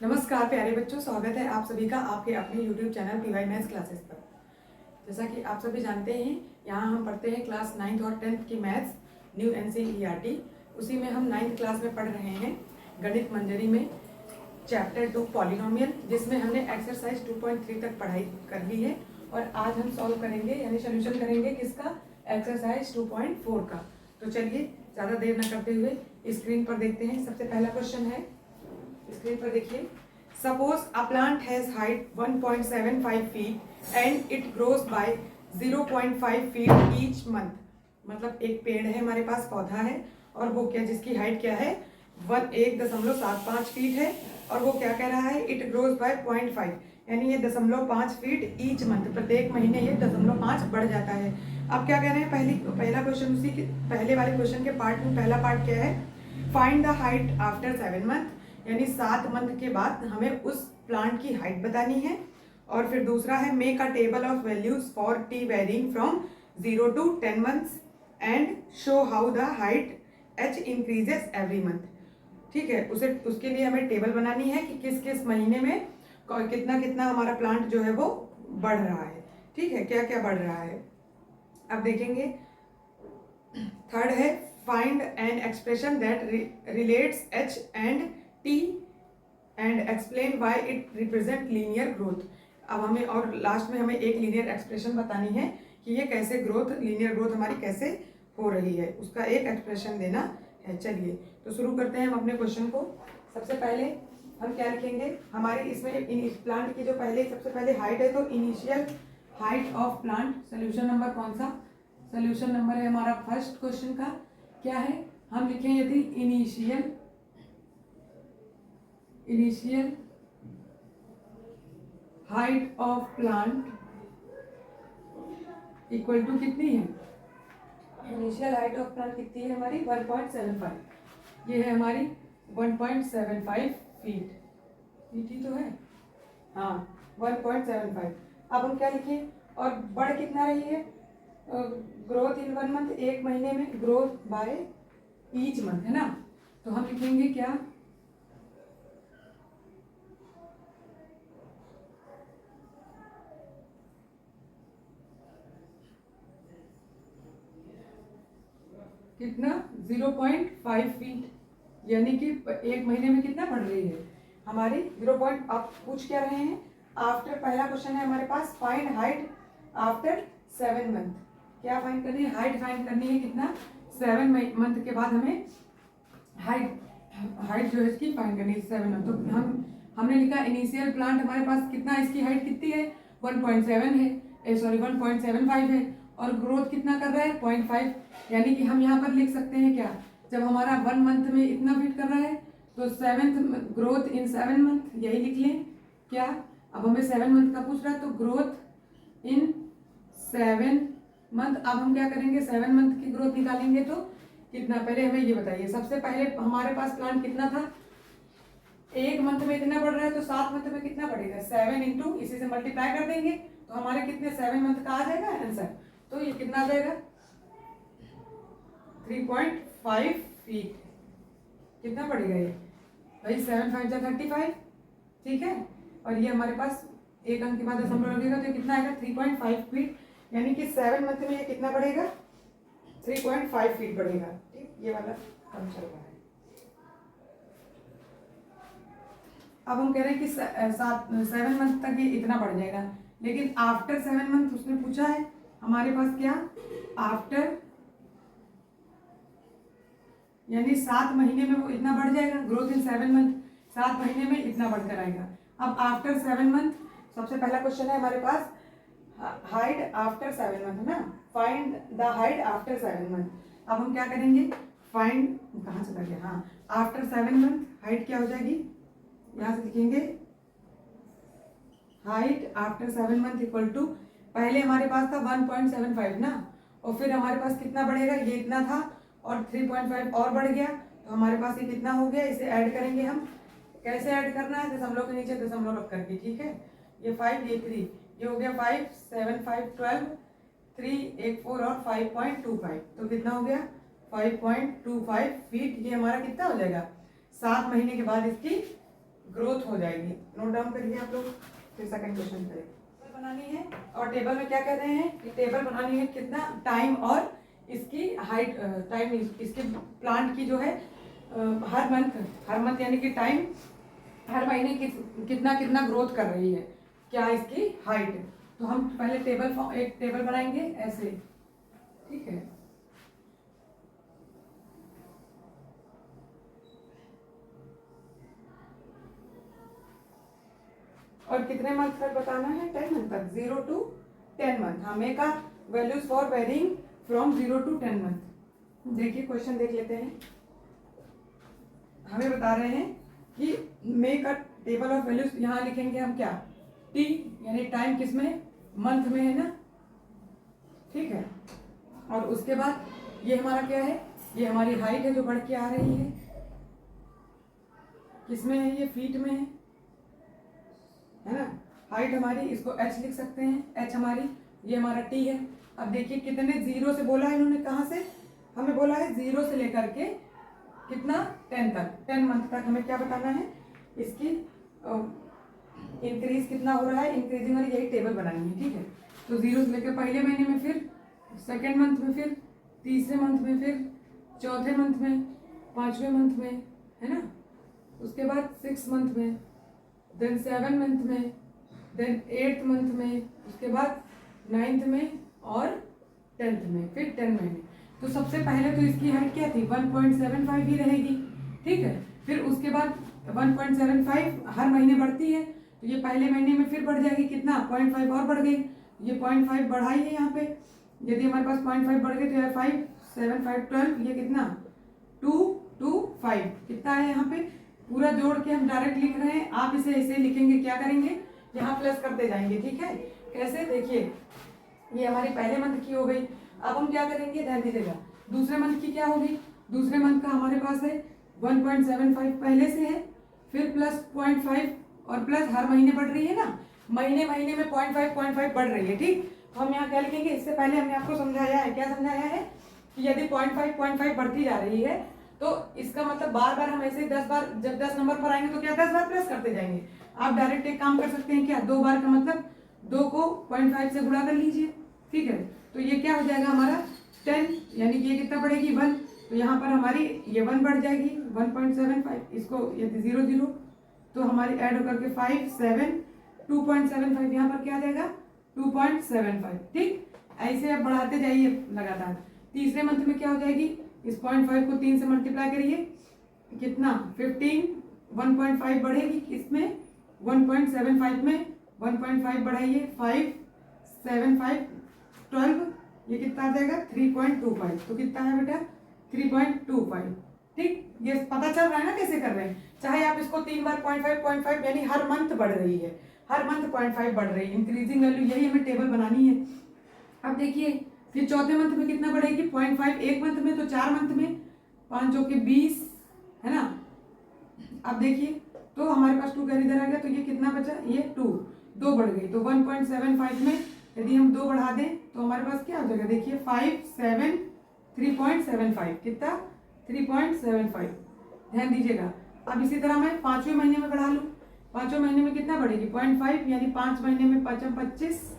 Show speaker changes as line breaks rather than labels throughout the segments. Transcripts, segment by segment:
नमस्कार प्यारे बच्चों, स्वागत है आप सभी का आपके अपने YouTube channel PY maths classes पर। जैसा कि आप सभी जानते हैं, यहाँ हम पढ़ते हैं क्लास 9th और 10th की मैथ्स न्यू NCERT। उसी में हम 9th क्लास में पढ़ रहे हैं गणित मंजरी में चैप्टर 2 पॉलिनोमियल, जिसमें हमने एक्सरसाइज 2.3 तक पढ़ाई कर ली है। और आज हम सॉल्व करेंगे यानी सोल्यूशन करेंगे किसका, एक्सरसाइज 2.4 का। तो चलिए ज़्यादा देर न करते हुए स्क्रीन पर देखते हैं। सबसे पहला क्वेश्चन है, स्क्रीन पर देखिए। Suppose a plant has height 1.75 feet and it grows bye 0.5 feet each month. मतलब एक पेड़ है, हमारे पास पौधा है, और वो क्या, जिसकी हाइट क्या है 1.75 फीट है, और वो क्या कह रहा है, इट ग्रोज बाय 0.5, यानी ये 0.5 फीट ईच मंथ, प्रत्येक महीने ये 0.5 बढ़ जाता है। अब क्या कह रहे हैं, पहला क्वेश्चन, उसी के पहले वाले क्वेश्चन के पार्ट में पहला पार्ट क्या है, find the height after 7 month, यानी 7 मंथ के बाद हमें उस प्लांट की हाइट बतानी है। और फिर दूसरा है make a table of values for T varying from 0 to 10 months and show how the height H increases every month. ठीक है, उसके लिए हमें टेबल बनानी है कि किस किस महीने में कितना कितना हमारा प्लांट जो है वो बढ़ रहा है। ठीक है, क्या क्या बढ़ रहा है अब देखेंगे। थर्ड है find an expression that relates H and T and explain why it represent linear growth. अब हमें, और लास्ट में हमें एक लीनियर एक्सप्रेशन बतानी है कि ये कैसे ग्रोथ, लीनियर ग्रोथ हमारी कैसे हो रही है, उसका एक एक्सप्रेशन देना है। चलिए तो शुरू करते हैं हम अपने क्वेश्चन को। सबसे पहले हम क्या लिखेंगे, हमारे इसमें प्लांट की जो सबसे पहले हाइट है, तो initial height of plant. Solution number कौन सा, सोल्यूशन नंबर है हमारा फर्स्ट क्वेश्चन का, क्या है, हम लिखें यदि initial height of plant equal to कितनी है, इनिशियल हाइट ऑफ प्लांट कितनी है हमारी 1.75। ये है हमारी 1.75 फीट, ही तो है, हाँ 1.75। अब हम क्या लिखें, और बढ़ कितना रही है, ग्रोथ इन 1 मंथ, एक महीने में, ग्रोथ बाय ईच मंथ, है ना। तो हम लिखेंगे क्या, कितना 0.5 फीट, यानी कि एक महीने में कितना बढ़ रही है हमारी 0. आप पूछ क्या रहे हैं, आफ्टर, पहला क्वेश्चन है हमारे पास, फाइंड हाइट आफ्टर 7 मंथ। क्या फाइंड करनी है, हाइट फाइंड करनी है, कितना 7 मंथ के बाद हमें हाइट जो है इसकी फाइंड करनी है 7 मंथ। तो हमने लिखा इनिशियल प्लांट हमारे पास कितना, इसकी हाइट कितनी है 1.7 है, सॉरी 1.75 है, और ग्रोथ कितना कर रहा है 0.5, यानी कि हम यहाँ पर लिख सकते हैं क्या, जब हमारा 1 मंथ में इतना फीट कर रहा है तो 7th ग्रोथ इन 7 मंथ, यही लिख लें क्या। अब हमें 7 मंथ का पूछ रहा है, तो ग्रोथ इन 7 मंथ। अब हम क्या करेंगे, 7 मंथ की ग्रोथ निकालेंगे तो कितना, पहले हमें ये बताइए, सबसे पहले हमारे पास प्लांट कितना था, एक मंथ में इतना बढ़ रहा है, तो 7 मंथ में कितना बढ़ेगा, 7 इंटू इसी से मल्टीप्लाई कर देंगे, तो हमारे कितने 7 मंथ का आ जाएगा आंसर। तो ये कितना आ जाएगा 3.5 फीट। कितना पड़ेगा ये भाई, 7 5 जा 35, ठीक है। और ये हमारे पास एक अंक के बाद दशमलव लगेगा, तो कितना आएगा 3.5 फीट, यानी कि 7 मंथ में ये कितना बढ़ेगा 3.5 फीट बढ़ेगा। ठीक, ये वाला कम चल रहा है। अब हम कह रहे हैं कि 7 मंथ तक ये इतना बढ़ जाएगा, लेकिन आफ्टर 7 मंथ उसने पूछा है हमारे पास क्या, आफ्टर यानी 7 महीने में वो इतना बढ़ जाएगा, ग्रोथ इन 7 मंथ, 7 महीने में इतना बढ़कर आएगा। अब आफ्टर 7 मंथ, सबसे पहला क्वेश्चन है हमारे पास, हाइट आफ्टर 7 मंथ ना, find the height after 7 month. अब हम क्या करेंगे, फाइंड, कहाँ चला गया, हाँ, आफ्टर 7 मंथ हाइट क्या हो जाएगी, यहाँ से लिखेंगे height after 7 month equal to, पहले हमारे पास था 1.75 ना, और फिर हमारे पास कितना बढ़ेगा, ये इतना था और 3.5 और बढ़ गया, तो हमारे पास ये कितना हो गया, इसे ऐड करेंगे हम। कैसे ऐड करना है, दशमलव के नीचे दशमलव रख करके, ठीक है। ये 5, ये 3, ये हो गया 5 7 5 12, 3 1 4 और 5.25, तो कितना हो गया 5.25 फीट। ये हमारा कितना हो जाएगा, 7 महीने के बाद इसकी ग्रोथ हो जाएगी। नोट डाउन करिए आप लोग, फिर सेकंड क्वेश्चन करें। टेबल बनानी है और टेबल में क्या कह रहे हैं कि टेबल बनानी है कितना टाइम और इसकी हाइट, टाइम इसके प्लांट की जो है हर मंथ यानी कि टाइम हर महीने कितना कितना ग्रोथ कर रही है, क्या इसकी हाइट। तो हम पहले एक टेबल बनाएंगे ऐसे, ठीक है। और कितने मंथ तक बताना है, 10 मंथ तक, 0 to 10 मंथ। हाँ, make a values for varying from 0 to 10 month. देखिए क्वेश्चन देख लेते हैं। हमें बता रहे हैं कि make a table of values, यहाँ लिखेंगे हम क्या, टी यानी टाइम किसमें, मंथ में है ना, ठीक है। और उसके बाद ये हमारा क्या है, ये हमारी हाइट है जो बढ़ के आ रही है, किसमें है, ये फीट में है ना। हाइट हमारी, इसको h लिख सकते हैं, h हमारी, ये हमारा t है। अब देखिए कितने जीरो से बोला है इन्होंने, कहाँ से हमें बोला है, 0 से लेकर के कितना 10 तक, 10 मंथ तक हमें क्या बताना है, इसकी इंक्रीज कितना हो रहा है, इंक्रीजिंग वाली यही टेबल बनानी है, ठीक है। तो 0 से लेकर पहले महीने में, फिर सेकेंड मंथ में, फिर तीसरे मंथ में, फिर चौथे मंथ में, पांचवें मंथ में, है ना। उसके बाद 6 मंथ में, देन 7 मंथ में, देन 8th मंथ में, उसके बाद 9th में और 10th में, फिर 10 महीने। तो सबसे पहले तो इसकी हाइट क्या थी, 1.75 ही रहेगी, ठीक है। फिर उसके बाद 1.75 हर महीने बढ़ती है, तो ये पहले महीने में फिर बढ़ जाएगी, कितना 0.5 और बढ़ गई, ये 0.5 बढ़ाई है यहाँ पे। यदि हमारे पास 0.5 बढ़ गई तो यह 5 7 5 12, ये कितना 2 2 5 कितना है यहाँ पे, पूरा जोड़ के हम डायरेक्ट लिख रहे हैं। आप इसे ऐसे लिखेंगे, क्या करेंगे, यहाँ प्लस करते जाएंगे, ठीक है। कैसे, देखिए ये हमारी पहले मंथ की हो गई। अब हम क्या करेंगे, ध्यान दीजिएगा, दूसरे मंथ की क्या होगी, दूसरे मंथ का हमारे पास है 1.75 पहले से है, फिर प्लस 0.5 और प्लस हर महीने बढ़ रही है ना, महीने महीने में 0.5 बढ़ रही है, ठीक। तो हम यहाँ क्या लिखेंगे, इससे पहले हमने आपको समझाया है, क्या समझाया है कि यदि 0.5 बढ़ती जा रही है तो इसका मतलब बार बार हम ऐसे 10 बार, जब 10 नंबर पर आएंगे तो क्या 10 बार प्लस करते जाएंगे। आप डायरेक्ट एक काम कर सकते हैं, क्या 2 बार का मतलब 2 को 0.5 से गुणा कर लीजिए, ठीक है। तो ये क्या हो जाएगा हमारा 10, यानी कि ये कितना बढ़ेगी 1, तो यहाँ पर हमारी ये 1 बढ़ जाएगी 1.75, इसको यदि 0 0 तो हमारी ऐड होकर के 5 7 2.75, यहाँ पर क्या आ जाएगा 2.75, ठीक। ऐसे आप बढ़ाते जाइए लगातार। तीसरे मंथ में क्या हो जाएगी, इस 0.5 को 3 से मल्टीप्लाई करिए, कितना 15, 1.5 बढ़ेगी, इसमें 1.75 में 1.5 बढ़ाइए, 5 7 5 12, ये कितना आ जाएगा 3.25, तो कितना है बेटा 3.25, ठीक। ये पता चल रहा है ना कैसे कर रहे हैं। चाहे आप इसको 3 बार 0.5 यानी हर मंथ बढ़ रही है, हर मंथ 0.5 बढ़ रही है, इंक्रीजिंग वैल्यू, यही हमें टेबल बनानी है। अब देखिए फिर चौथे मंथ में कितना बढ़ेगी 0.5, एक मंथ में, तो 4 मंथ में 5 जो कि 20 है ना। अब देखिए तो हमारे पास 2 इधर आ गया, तो ये कितना बचा, ये 2 बढ़ गई, तो 1.75 में यदि हम 2 बढ़ा दें तो हमारे पास क्या हो जाएगा, देखिए 5 7 3.75, कितना 3.75, ध्यान दीजिएगा। अब इसी तरह मैं 5वें महीने में बढ़ा लूँ, 5वें महीने में कितना बढ़ेगी 0.5, यानी 5 महीने में 5 25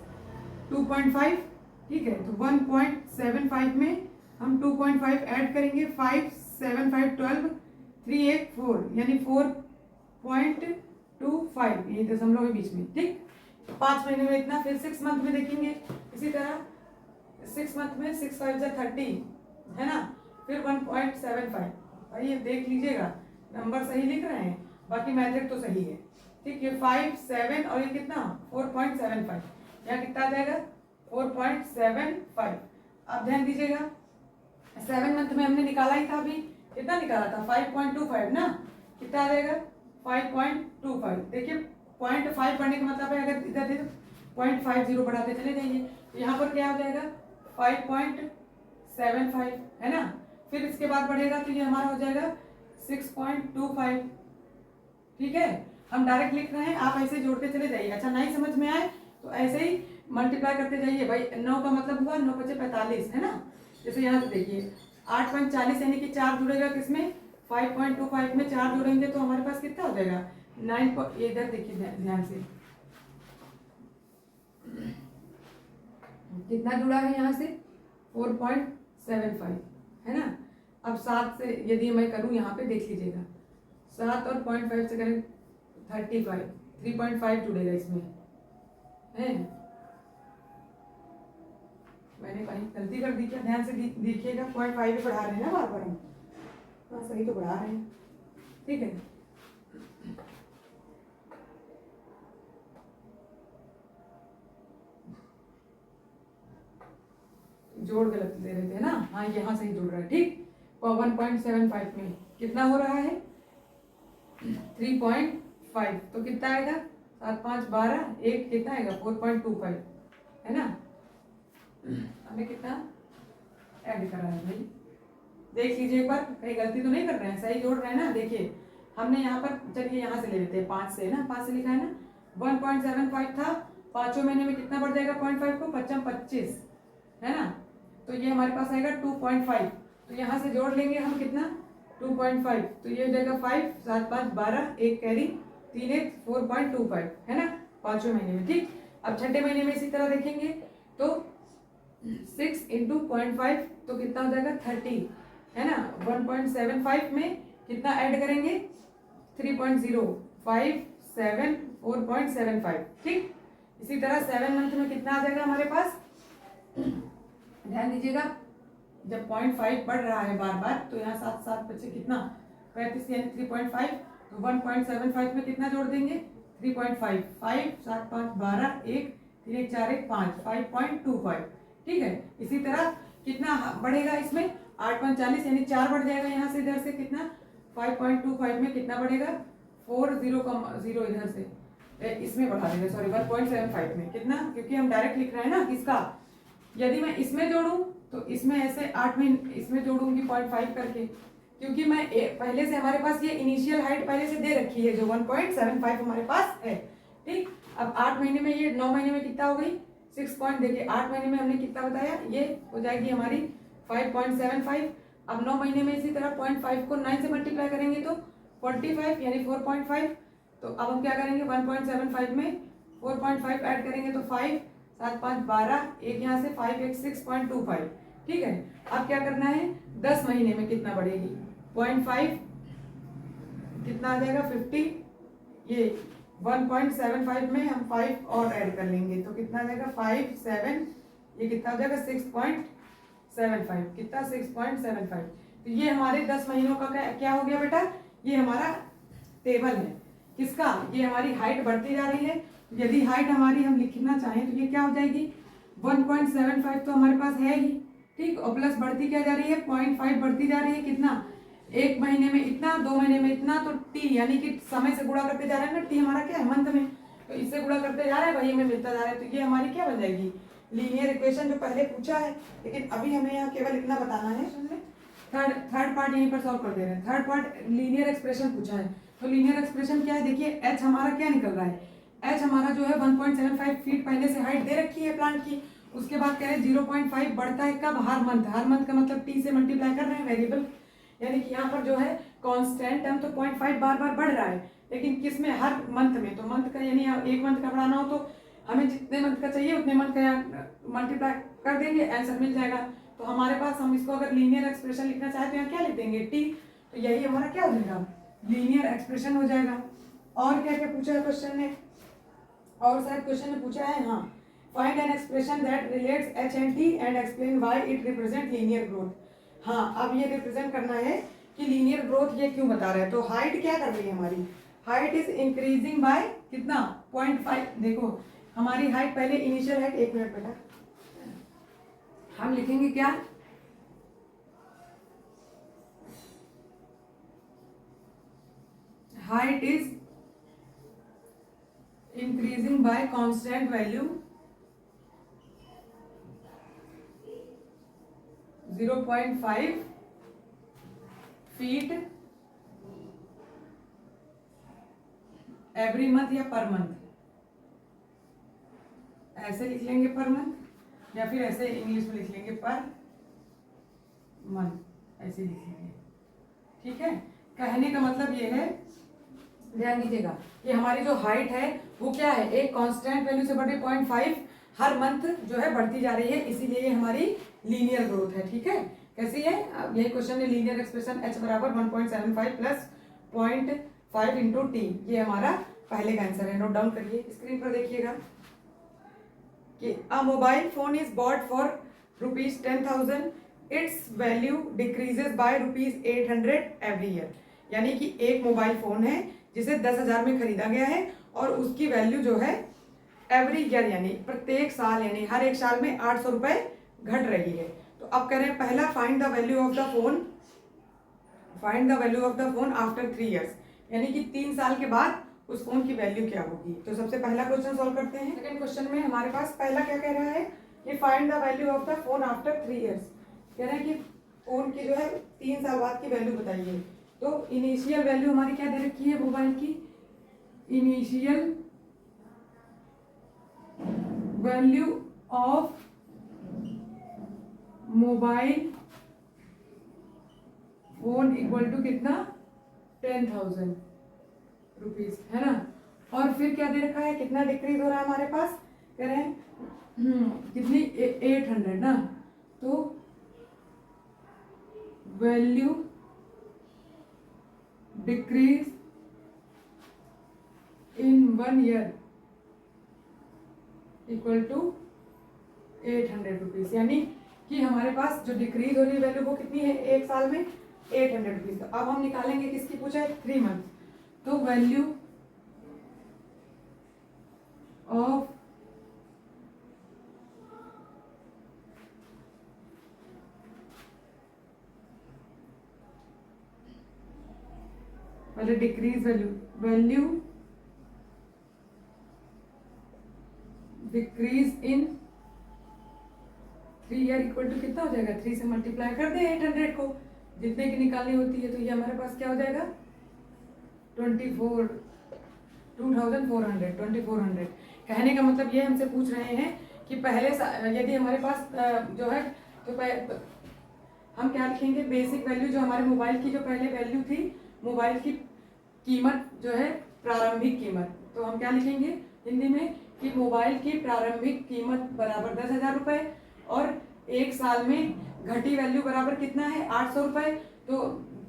2.5, ठीक है। तो 1.75 में हम 2.5 ऐड करेंगे, 5 7 5 12 3 8 4, यानी 4.25, ये दशमलव के बीच में, ठीक। 5 महीने में इतना, फिर 6 मंथ में देखेंगे इसी तरह, 6 मंथ में 6 5 30 है ना, फिर 1.75, ये देख लीजिएगा नंबर सही लिख रहे हैं, बाकी मैथड तो सही है, ठीक। ये 5 7 और ये कितना 4.75, यहाँ कितना आ जाएगा 4.75। अब ध्यान दीजिएगा 7 मंथ में हमने निकाला ही था, अभी कितना निकाला था 5.25 ना, कितना आ जाएगा 5.25। देखिए 0.5 बढ़ने का मतलब है, अगर इधर दे तो 0.50 बढ़ाते चले जाइए, तो यहाँ पर क्या हो जाएगा 5.75 है ना। फिर इसके बाद बढ़ेगा तो ये हमारा हो जाएगा 6.25, ठीक है। हम डायरेक्ट लिख रहे हैं, आप ऐसे जोड़ते चले जाइए। अच्छा नहीं समझ में आए तो ऐसे ही मल्टीप्लाई करते जाइए भाई। 9 का मतलब हुआ 9 × 5 = 45 है ना। जैसे यहाँ से देखिए 8.40 यानी कि 4 जुड़ेगा किसमें 5.25 में 4 जोड़ेंगे तो हमारे पास कितना हो जाएगा ये इधर देखिए ध्यान से, कितना जुड़ा है यहाँ से 4.75 है ना। अब 7 से यदि मैं करूँ यहाँ पे देख लीजिएगा, 7 और 0.5 से करें 35, 3.5 जुड़ेगा इसमें है। मैंने कहीं गलती कर दी क्या? ध्यान से देखिएगा, 0.5 बढ़ा रहे हैं ना बार बार हम। हाँ सही तो बढ़ा रहे हैं, ठीक है। जोड़ गलत दे रहे थे ना, हाँ यहाँ सही जुड़ रहा है, ठीक। 1.75 में कितना हो रहा है 3.5, तो कितना आएगा 7 5 12, एक कितना आएगा 4.25 है ना। हमें कितना ऐड करा है भाई, देख लीजिए एक बार, कहीं गलती तो नहीं कर रहे हैं, सही जोड़ रहे हैं ना। देखिए हमने यहाँ पर, चलिए यहाँ से ले लेते हैं 5 से ना, 5 से लिखा है ना, 1.75 था, 5वें महीने में कितना बढ़ जाएगा 0.5 को 25 है ना, तो ये हमारे पास आएगा 2.5, तो यहाँ से जोड़ लेंगे हम कितना 2.5, तो ये हो जाएगा 5 7 5 12, एक कैरी 3 1 4.25 है ना 5वें महीने में, ठीक। अब छठे महीने में इसी तरह देखेंगे तो 6 इंटू 0.5 तो कितना हो जाएगा 30 है ना। 1.75 में कितना ऐड करेंगे 3.0 5 7 4.75, ठीक। इसी तरह 7 मंथ में कितना आ जाएगा हमारे पास, ध्यान दीजिएगा, जब 0.5 बढ़ रहा है बार बार तो यहाँ 7 7 बच्चे कितना 35 यानी 3.5, तो 1.75 में कितना जोड़ देंगे 3.5, 5 7 5 12, 1 3 1 4 1 5, 5.25, ठीक है। इसी तरह कितना बढ़ेगा इसमें 8.40 यानी 4 बढ़ जाएगा यहाँ से, इधर से कितना 5.25 में कितना बढ़ेगा 4 0 इधर से इसमें बढ़ा देंगे, सॉरी 1.75 में कितना, क्योंकि हम डायरेक्ट लिख रहे हैं ना किसका। यदि मैं इसमें जोड़ूं तो इसमें ऐसे 8 में इसमें जोड़ूंगी 0.5 करके, क्योंकि मैं पहले से हमारे पास ये इनिशियल हाइट पहले से दे रखी है जो 1.75 हमारे पास है, ठीक। अब 8 महीने में ये 9 महीने में कितना हो गई 6 पॉइंट, देखिए 8 महीने में हमने कितना बताया, ये हो जाएगी हमारी 5.75। अब 9 महीने में इसी तरह 0.5 को 9 से मल्टीप्लाई करेंगे तो 45 यानी 4.5, तो अब हम क्या करेंगे 1.75 में 4.5 ऐड करेंगे तो 5 7 5 12, एक यहाँ से 5 1 6.25, ठीक है। अब क्या करना है 10 महीने में कितना बढ़ेगी 0.5 कितना आ जाएगा 50, ये 1.75 में हम 5 और ऐड कर लेंगे तो कितना आ जाएगा 5 7, ये कितना हो जाएगा 6.75, कितना 6.75, तो ये हमारे 10 महीनों का क्या हो गया बेटा, ये हमारा टेबल है किसका, ये हमारी हाइट बढ़ती जा रही है। यदि हाइट हमारी हम लिखना चाहें तो ये क्या हो जाएगी 1.75 तो हमारे पास है ही, ठीक, और प्लस बढ़ती क्या जा रही है 0.5 बढ़ती जा रही है, कितना 1 महीने में इतना, 2 महीने में इतना, तो टी यानी कि समय से गुणा करते जा रहे हैं ना, टी हमारा क्या है मंथ में, तो इससे गुणा करते जा रहे हैं वही हमें मिलता जा रहा है, तो ये हमारी क्या बन जाएगी लीनियर इक्वेशन जो पहले पूछा है, लेकिन अभी हमें यहाँ केवल इतना बताना है। थर्ड पार्ट यहीं पर सॉल्व कर दे रहे हैं, थर्ड पार्ट लीनियर एक्सप्रेशन पूछा है, तो लीनियर एक्सप्रेशन क्या है, देखिए एच हमारा क्या निकल रहा है, एच हमारा जो है 1.75 फीट पहले से हाइट दे रखी है प्लांट की, उसके बाद कह रहे 0.5 बढ़ता है कब, हर मंथ, हर मंथ का मतलब टी से मल्टीप्लाई कर रहे हैं वेरिएबल, यानी कि यहाँ पर जो है कांस्टेंट टर्म तो 0.5 बार बार बढ़ रहा है, लेकिन किस में हर मंथ में, तो मंथ का यानी एक मंथ का बढ़ाना हो तो हमें जितने मंथ का चाहिए उतने मंथ का मल्टीप्लाई कर देंगे, आंसर मिल जाएगा। तो हमारे पास हम इसको अगर लीनियर एक्सप्रेशन लिखना चाहे तो यहाँ क्या लिख देंगे टी, तो यही हमारा क्या हो जाएगा लीनियर एक्सप्रेशन हो जाएगा। और क्या क्या पूछा है क्वेश्चन ने, और शायद क्वेश्चन ने पूछा है, हाँ, find an expression that relates H and T and explain why it represent linear growth. हाँ, अब ये रिप्रेजेंट करना है कि लीनियर ग्रोथ ये क्यों बता रहा है, तो हाइट क्या कर रही है हमारी, हाइट इज इंक्रीजिंग बाय कितना 0.5, देखो हमारी हाइट पहले इनिशियल हाइट, एक मिनट बेटा हम लिखेंगे क्या, height is increasing by constant value 0.5 feet every month या पर मंथ, ऐसे लिख लेंगे पर मंथ, या फिर ऐसे इंग्लिश में लिख लेंगे पर मंथ, ऐसे लिख लेंगे, ठीक है। कहने का मतलब ये है ध्यान दीजिएगा कि हमारी जो हाइट है वो क्या है, एक कांस्टेंट वैल्यू से बढ़ रही 0.5 हर मंथ जो है बढ़ती जा रही है, इसीलिए ये हमारी लीनियर ग्रोथ है। ठीक है, कैसी है, अब यही क्वेश्चन है, लीनियर एक्सप्रेशन h बराबर 1.75 प्लस 0.5 इंटू टी, ये हमारा पहले का आंसर है। नोट डाउन करिए, स्क्रीन पर देखिएगा कि अ mobile phone is bought for ₹10,000, it's value decreases by ₹800 every year. यानी कि एक मोबाइल फोन है जिसे 10,000 में खरीदा गया है और उसकी वैल्यू जो है एवरी ईयर यानी प्रत्येक साल यानी हर एक साल में 800 रुपए घट रही है। तो अब कह रहे हैं पहला find the value of the phone, find the value of the phone after 3 years, यानी कि 3 साल के बाद उस फोन की वैल्यू क्या होगी। तो सबसे पहला क्वेश्चन सॉल्व करते हैं। सेकंड क्वेश्चन में हमारे पास पहला क्या कह रहा है कि find the value of the phone after 3 years, कह रहे हैं कि फोन की जो है 3 साल बाद की वैल्यू बताइए। तो इनिशियल वैल्यू हमारी क्या दे रखी है मोबाइल की, initial value of mobile phone equal to कितना, 10,000 रुपीज, है ना। और फिर क्या दे रखा है, कितना डिक्रीज हो रहा है हमारे पास, कह रहे हैं कितनी 800 ना। तो value decrease in 1 year equal to 800 rupees, यानी कि हमारे पास जो डिक्रीज हो रही है वैल्यू वो कितनी है एक साल में 800 रुपीज। तो अब हम निकालेंगे किसकी पूछा है, 3 मंथ। तो वैल्यू ऑफ पहले decrease value decrease in 3 year equal to कितना हो जाएगा, 3 से मल्टीप्लाई कर दे 800 को, जितने की निकालनी होती है। तो ये हमारे पास क्या हो जाएगा 2400। कहने का मतलब ये हमसे पूछ रहे हैं कि पहले यदि हमारे पास जो है तो हम क्या लिखेंगे, बेसिक वैल्यू जो हमारे मोबाइल की जो पहले वैल्यू थी, मोबाइल की कीमत जो है प्रारंभिक कीमत, तो हम क्या लिखेंगे हिंदी में कि मोबाइल की प्रारंभिक कीमत बराबर 10,000 रुपए और एक साल में घटी वैल्यू बराबर कितना है 800 रुपए। तो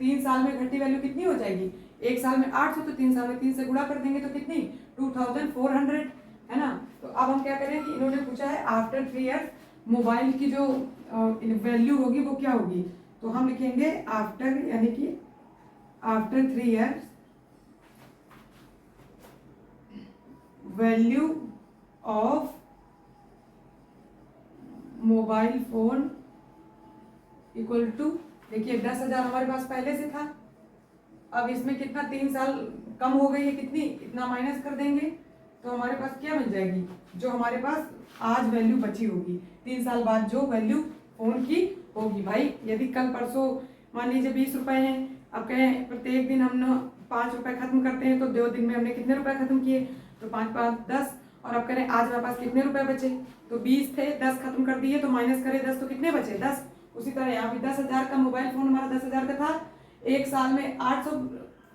3 साल में घटी वैल्यू कितनी हो जाएगी, एक साल में 800 तो 3 साल में 3 से गुणा कर देंगे तो कितनी 2400, है ना। तो अब हम क्या करें कि इन्होंने पूछा है आफ्टर 3 ईयर्स मोबाइल की जो वैल्यू होगी वो क्या होगी। तो हम लिखेंगे आफ्टर, यानी कि after 3 years value of mobile phone equal to, देखिए 10,000 हमारे पास पहले से था, अब इसमें कितना 3 साल कम हो गई है, कितनी इतना माइनस कर देंगे तो हमारे पास क्या बन जाएगी, जो हमारे पास आज वैल्यू बची होगी 3 साल बाद जो वैल्यू फोन की होगी। भाई यदि कल परसों मान लीजिए 20 रुपए हैं, अब कहें प्रत्येक दिन हम 5 रुपए खत्म करते हैं तो 2 दिन में हमने कितने रुपए खत्म किए, तो 5 5 10, और अब करें आज हमारे पास कितने रुपए बचे, तो 20 थे 10 खत्म कर दिए तो माइनस करें 10 तो कितने बचे 10। उसी तरह यहाँ भी 10,000 का मोबाइल फोन हमारा 10,000 का था, एक साल में 800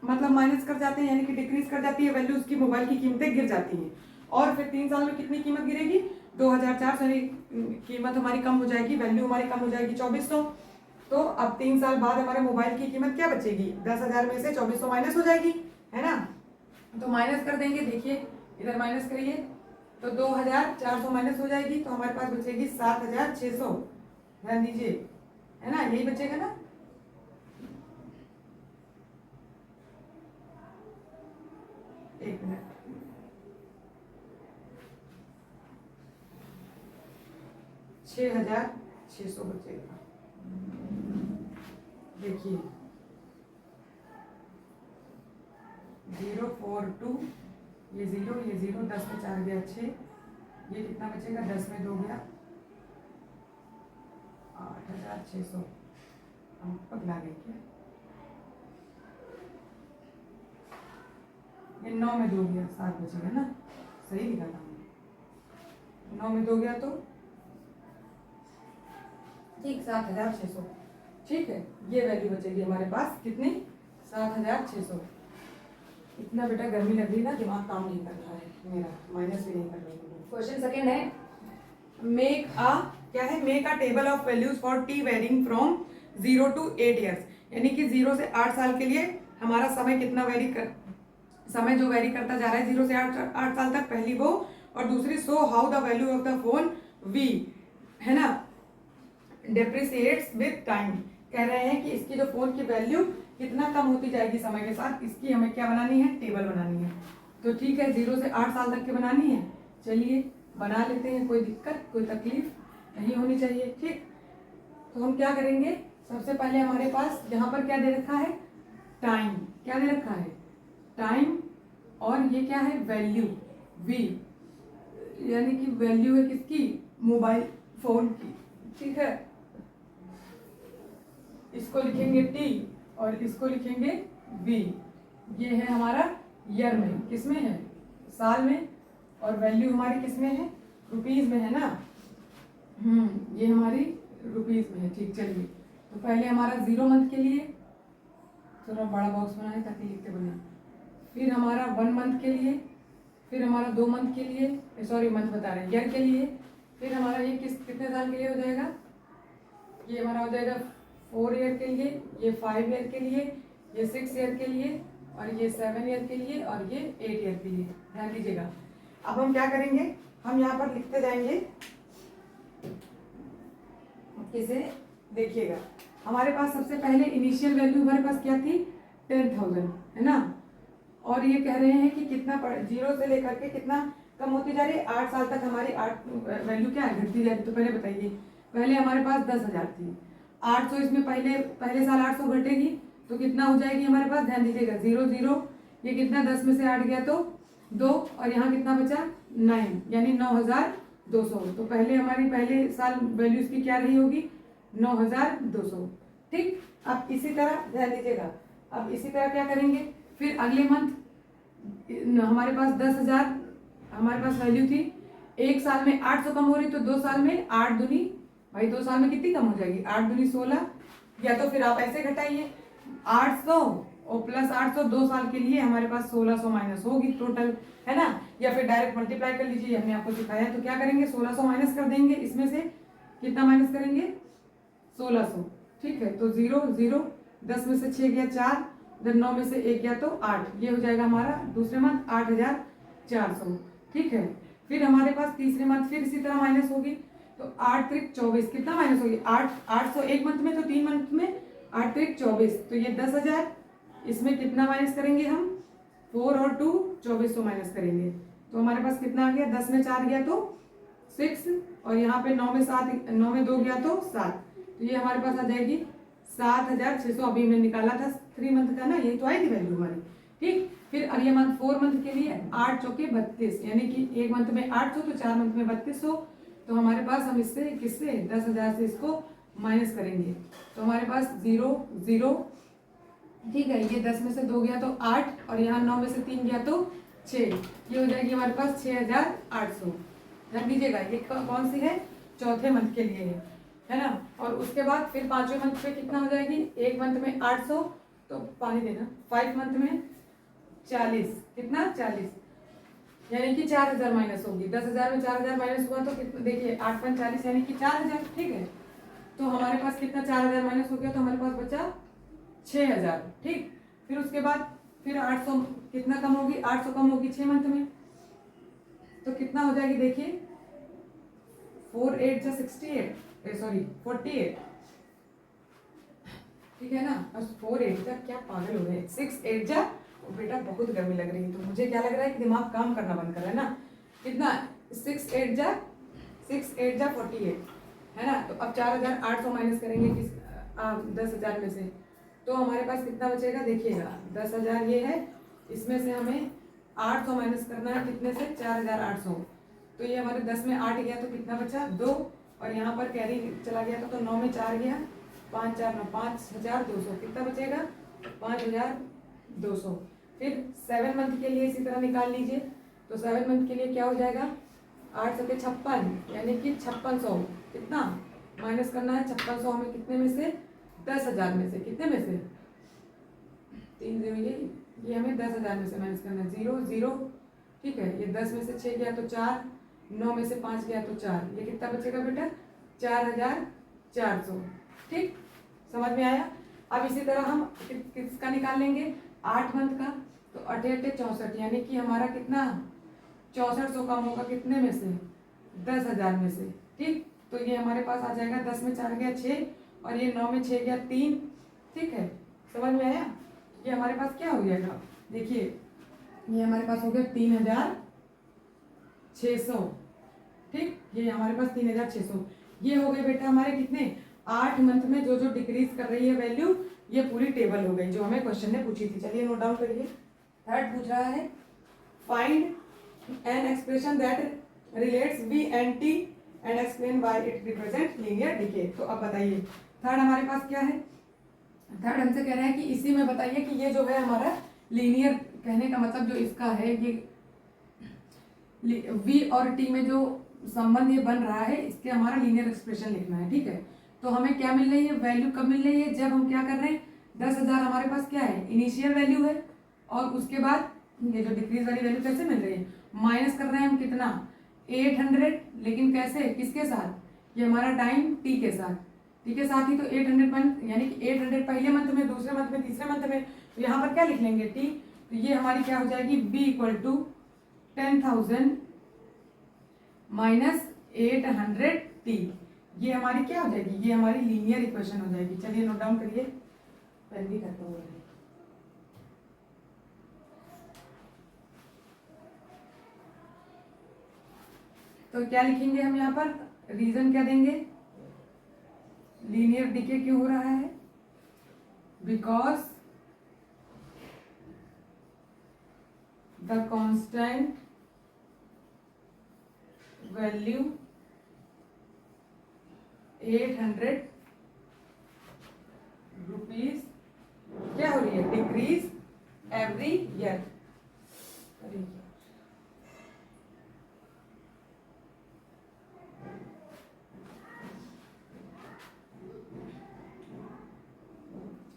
मतलब माइनस कर जाते हैं, यानी कि डिक्रीज कर जाती है वैल्यू, उसकी मोबाइल की कीमतें गिर जाती हैं। और फिर 3 साल में कितनी कीमत गिरेगी 2,400, कीमत हमारी कम हो जाएगी, वैल्यू हमारी कम हो जाएगी 2,400। तो अब 3 साल बाद हमारे मोबाइल की कीमत क्या बचेगी, 10,000 में से 2,400 माइनस हो जाएगी, है ना। तो माइनस कर देंगे, देखिए इधर माइनस करिए तो 2,400 माइनस हो जाएगी, तो हमारे पास बचेगी 7,600, ध्यान दीजिए, है ना, यही बचेगा ना। एक मिनट, 6,600 बचेगा। देखिए 042, ये 0 ये 0, 10 में 4 गया 6, ये कितना बचेगा 10 में 2 गया 8,600। हम पगला गए क्या, ये 9 में 2 गया 7 बचेगा ना, सही निकाला हमने, 9 में 2 गया तो ठीक 7,600, ठीक है। ये वैल्यू बचेगी हमारे पास कितनी 7,600। इतना बेटा गर्मी लग रही ना, दिमाग काम नहीं कर रहा है मेरा, माइनस भी नहीं कर रही हूँ। क्वेश्चन सेकेंड है, मेक आ क्या है, make a table of values for T varying from 0 to 8 years, यानी कि 0 से 8 साल के लिए हमारा समय कितना समय जो वेरी करता जा रहा है 0 से 8 साल तक, पहली वो, और दूसरी so how the value of the phone V, है ना, डेप्रिसिएट्स विद टाइम। कह रहे हैं कि इसकी जो फोन की वैल्यू कितना कम होती जाएगी समय के साथ, इसकी हमें क्या बनानी है, टेबल बनानी है। तो ठीक है, 0 से 8 साल तक की बनानी है, चलिए बना लेते हैं, कोई दिक्कत कोई तकलीफ नहीं होनी चाहिए। ठीक, तो हम क्या करेंगे, सबसे पहले हमारे पास यहाँ पर क्या दे रखा है, टाइम, क्या दे रखा है, टाइम, और ये क्या है, वैल्यू वी, यानी कि वैल्यू है किसकी, मोबाइल फोन की। ठीक है, इसको लिखेंगे टी और इसको लिखेंगे वी। ये है हमारा ईयर में, किस में है, साल में, और वैल्यू हमारी किस में है, रुपीज में है ना। ये हमारी रुपीज में है। ठीक, चलिए तो पहले हमारा 0 मंथ के लिए थोड़ा बड़ा बॉक्स बनाए ताकि लिखते बने, फिर हमारा 1 मंथ के लिए, फिर हमारा 2 मंथ के लिए, सॉरी मंथ बता रहे हैं, ईयर के लिए, फिर हमारा ये कितने साल के लिए हो जाएगा, ये हमारा हो जाएगा 4 ईयर के लिए, ये 5 ईयर के लिए, ये 6 ईयर के लिए, और ये 7 ईयर के लिए, और ये 8 ईयर के लिए। ध्यान दीजिएगा। अब हम क्या करेंगे, हम यहाँ पर लिखते जाएंगे, किसे देखिएगा, हमारे पास सबसे पहले इनिशियल वैल्यू हमारे पास क्या थी, 10,000, है ना, और ये कह रहे हैं कि कितना 0 से लेकर के कितना कम होती जा रही है, 8 साल तक हमारी वैल्यू क्या है, घटती जा रही। तो पहले बताइए, पहले हमारे पास 10,000 थी, 800 इसमें पहले साल 800 घटेगी तो कितना हो जाएगी हमारे पास, ध्यान दीजिएगा, 0 0, ये कितना 10 में से 8 गया तो 2, और यहाँ कितना बचा 9, यानी 9,200। तो पहले हमारी पहले साल वैल्यू इसकी क्या रही होगी, 9,200। ठीक, अब इसी तरह ध्यान दीजिएगा, अब इसी तरह क्या करेंगे, फिर अगले मंथ हमारे पास 10,000 हमारे पास वैल्यू थी, एक साल में 800 कम हो रही, तो 2 साल में 8 दूनी, भाई 2 साल में कितनी कम हो जाएगी, 8 दूनी 16, या तो फिर आप ऐसे घटाइए 800 और प्लस 800, 2 साल के लिए हमारे पास 1600 माइनस होगी टोटल, है ना, या फिर डायरेक्ट मल्टीप्लाई कर लीजिए, हमने आपको सिखाया है। तो क्या करेंगे, 1600 माइनस कर देंगे, इसमें से कितना माइनस करेंगे, 1600। ठीक है, तो 0 0, 10 में से 6 गया 4, इधर 9 में से 1 गया तो 8, ये हो जाएगा हमारा दूसरे मंथ 8,400। ठीक है, फिर हमारे पास तीसरे मंथ फिर इसी तरह माइनस होगी, तो 8 त्रिक 24, कितना माइनस होगी, 800 एक मंथ में, तो 3 मंथ में 8 त्रिक 24, तो ये 10,000, इसमें कितना माइनस करेंगे हम, 4 और 2 2400 माइनस करेंगे, तो हमारे पास कितना आ गया, 10 में 4 गया तो 6, और यहाँ पे 9 में 7, 9 में 2 गया तो 7, तो ये हमारे पास आ जाएगी 7,600। अभी हमने निकाला था 3 मंथ का ना, ये तो आई थी वैल्यू हमारी। ठीक, फिर अगले मंथ 4 मंथ के लिए 8 चौके 32, यानी कि एक मंथ में 800 तो 4 मंथ में 3200, तो हमारे पास हम इससे किससे 10,000 से इसको माइनस करेंगे, तो हमारे पास 0 0। ठीक है, ये 10 में से 2 गया तो 8, और यहाँ 9 में से 3 गया तो 6, ये हो जाएगी हमारे पास 6,800। ध्यान दीजिएगा, ये कौन सी है, चौथे मंथ के लिए है ना। और उसके बाद फिर 5वें मंथ पे कितना हो जाएगी, एक मंथ में 800, तो पानी देना, 5 मंथ में 40, कितना 40, यानी कि 4,000 माइनस होगी, 10,000 में 4,000 माइनस हुआ तो कितना, देखिए 8 5 40 यानी कि 4,000। ठीक है, तो हमारे पास कितना 4,000 माइनस हो गया, तो हमारे पास बचा 6,000। ठीक, फिर उसके बाद फिर 800 कितना कम होगी, 800 कम होगी 6 मंथ में, तो कितना हो जाएगी, देखिए 4 8 जा 68, सॉरी 48। ठीक है ना, बस 4 8 जा, क्या पागल हो गए, 6 8 जा, बेटा बहुत गर्मी लग रही है, तो मुझे क्या लग रहा है कि दिमाग काम करना बंद कर रहा है ना। कितना 6 8 जा 48, है ना। तो अब 4,800 माइनस करेंगे 10,000 में से, तो हमारे पास कितना बचेगा, देखिएगा 10,000 ये है, इसमें से हमें 800 माइनस करना है, कितने से 4,800, तो ये हमारे 10 में 8 गया तो कितना बचा 2, और यहाँ पर कैरी चला गया था तो 9 में 4 गया, 5 4 9, 5,200, कितना बचेगा 5,200। फिर 7 मंथ के लिए इसी तरह निकाल लीजिए, तो 7 मंथ के लिए क्या हो जाएगा, 8 सके 56, यानी कि 5600, कितना माइनस करना है 5600 हमें, कितने में से 10,000 में से, कितने में से 3 0 ये ये हमें 10,000 में से माइनस करना है, 0 0, ठीक है। ये 10 में से 6 गया तो 4, 9 में से 5 गया तो 4, ये कितना बचेगा बेटा 4,400, ठीक, समझ में आया। अब इसी तरह हम किसका निकाल लेंगे, 8 मंथ का, तो 8 8 64, यानी कि हमारा कितना 6400 कम होगा कितने में से 10,000 में से, ठीक। तो ये हमारे पास आ जाएगा 10 में 4 गया 6, और ये 9 में 6 गया 3, ठीक है, समझ में आया। ये हमारे पास क्या हो जाएगा, देखिए ये हमारे पास हो गया 3,600, ठीक, ये हमारे पास 3,600। ये हो गए बेटा हमारे कितने 8 मंथ में जो जो डिक्रीज कर रही है वैल्यू, ये पूरी टेबल हो गई जो हमें क्वेश्चन ने पूछी थी। चलिए नोट डाउन करिए। थर्ड पूछ रहा है, find an expression that relates B and T and explain why it represent linear decay. तो अब बताइए थर्ड हमारे पास क्या है, थर्ड हमसे कह रहा है कि इसी में बताइए कि ये जो है हमारा लीनियर, कहने का मतलब जो इसका है ये v और t में जो संबंध ये बन रहा है, इसके हमारा लीनियर एक्सप्रेशन लिखना है, ठीक है। तो हमें क्या मिल रही है, वैल्यू कब मिल रही है, जब हम क्या कर रहे हैं 10,000 हमारे पास क्या है इनिशियल वैल्यू है, और उसके बाद ये जो डिक्रीज वाली वैल्यू कैसे मिल रही है, माइनस कर रहे हैं हम कितना 800, लेकिन कैसे किसके साथ, ये हमारा टाइम t के साथ, t के साथ ही तो 800 मंथ, यानी कि 800 पहले मंथ में, दूसरे मंथ में, तीसरे मंथ में, तो यहाँ पर क्या लिख लेंगे t, तो ये हमारी क्या हो जाएगी b equal to 10,000 minus 800t, ये हमारी क्या हो जाएगी, ये हमारी लीनियर इक्वेशन हो जाएगी। चलिए नोट डाउन करिए, पेन भी करता हूँ। तो क्या लिखेंगे हम यहाँ पर, रीजन क्या देंगे, लीनियर डिके क्यों हो रहा है, because the constant value 800 rupees क्या हो रही है, डिक्रीज एवरी ईयर।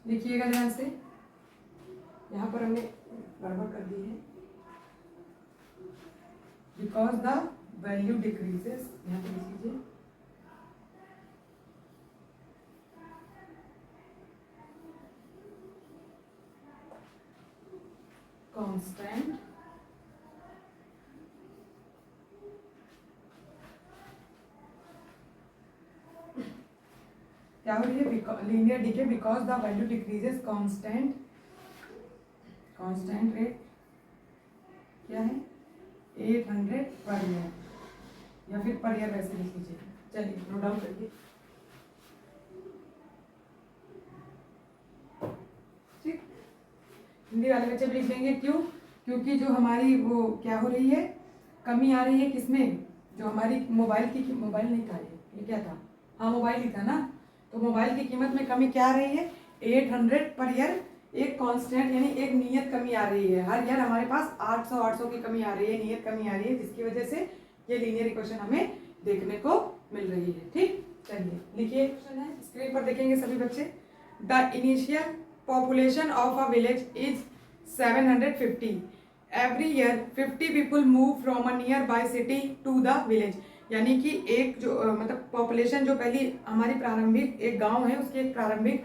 लिखिएगा ध्यान से, यहाँ पर हमने गड़बड़ कर दी है, बिकॉज द वैल्यू डिक्रीजेस, यहाँ पर लिख लीजिए कांस्टेंट क्या हो रही है, linear decay because the value decreases constant, constant rate क्या है 800 पर ईयर, या फिर पर ईयर वैसे लिख लीजिए। चलिए नोट डाउन करिए, ठीक। हिंदी वाले बच्चे भी लिख देंगे, क्यों, क्योंकि जो हमारी वो क्या हो रही है, कमी आ रही है किसमें, जो हमारी मोबाइल की, मोबाइल नहीं था ये क्या था, हाँ मोबाइल ही था ना, तो मोबाइल की कीमत में कमी क्या आ रही है 800 पर ईयर, एक कांस्टेंट यानी एक नियत कमी आ रही है, हर ईयर हमारे पास 800 की कमी आ रही है, नियत कमी आ रही है, जिसकी वजह से ये लीनियर इक्वेशन हमें देखने को मिल रही है, ठीक। चलिए लिखिए, क्वेश्चन है स्क्रीन पर देखेंगे सभी बच्चे। The initial population of a village is 750, every year 50 people move from a nearby city to the village, यानी कि एक जो मतलब पॉपुलेशन जो पहली हमारी प्रारंभिक एक गांव है उसकी एक प्रारंभिक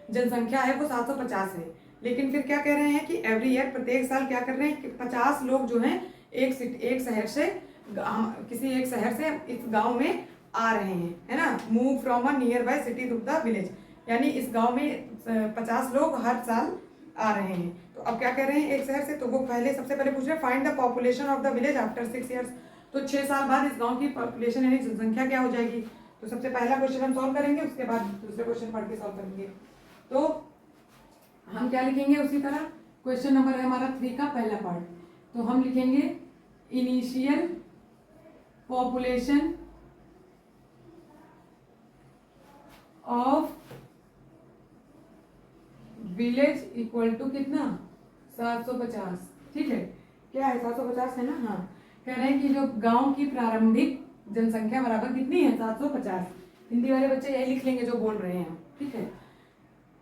जनसंख्या है वो 750 है, लेकिन फिर क्या कह रहे हैं कि एवरी ईयर प्रत्येक साल क्या कर रहे हैं कि 50 लोग जो हैं एक शहर से किसी एक शहर से इस गांव में आ रहे हैं, है ना, move from a nearby city to the village, यानी इस गांव में 50 लोग हर साल आ रहे हैं। तो अब क्या कह रहे हैं एक शहर से, तो वो पहले सबसे पहले पूछ रहे हैं find the population of the village after 6 years, तो 6 साल बाद इस गांव की पॉपुलेशन यानी जनसंख्या क्या हो जाएगी। तो सबसे पहला क्वेश्चन हम सॉल्व करेंगे, उसके बाद दूसरे क्वेश्चन पढ़ के सॉल्व करेंगे। तो हम क्या लिखेंगे उसी तरह, क्वेश्चन नंबर है हमारा 3 का पहला पार्ट, तो हम लिखेंगे initial population of village equal to कितना 750, ठीक है, क्या है 750 है ना, हाँ, कह रहे हैं कि जो गांव की प्रारंभिक जनसंख्या बराबर कितनी है 750, हिंदी वाले बच्चे यही लिख लेंगे जो बोल रहे हैं, ठीक है।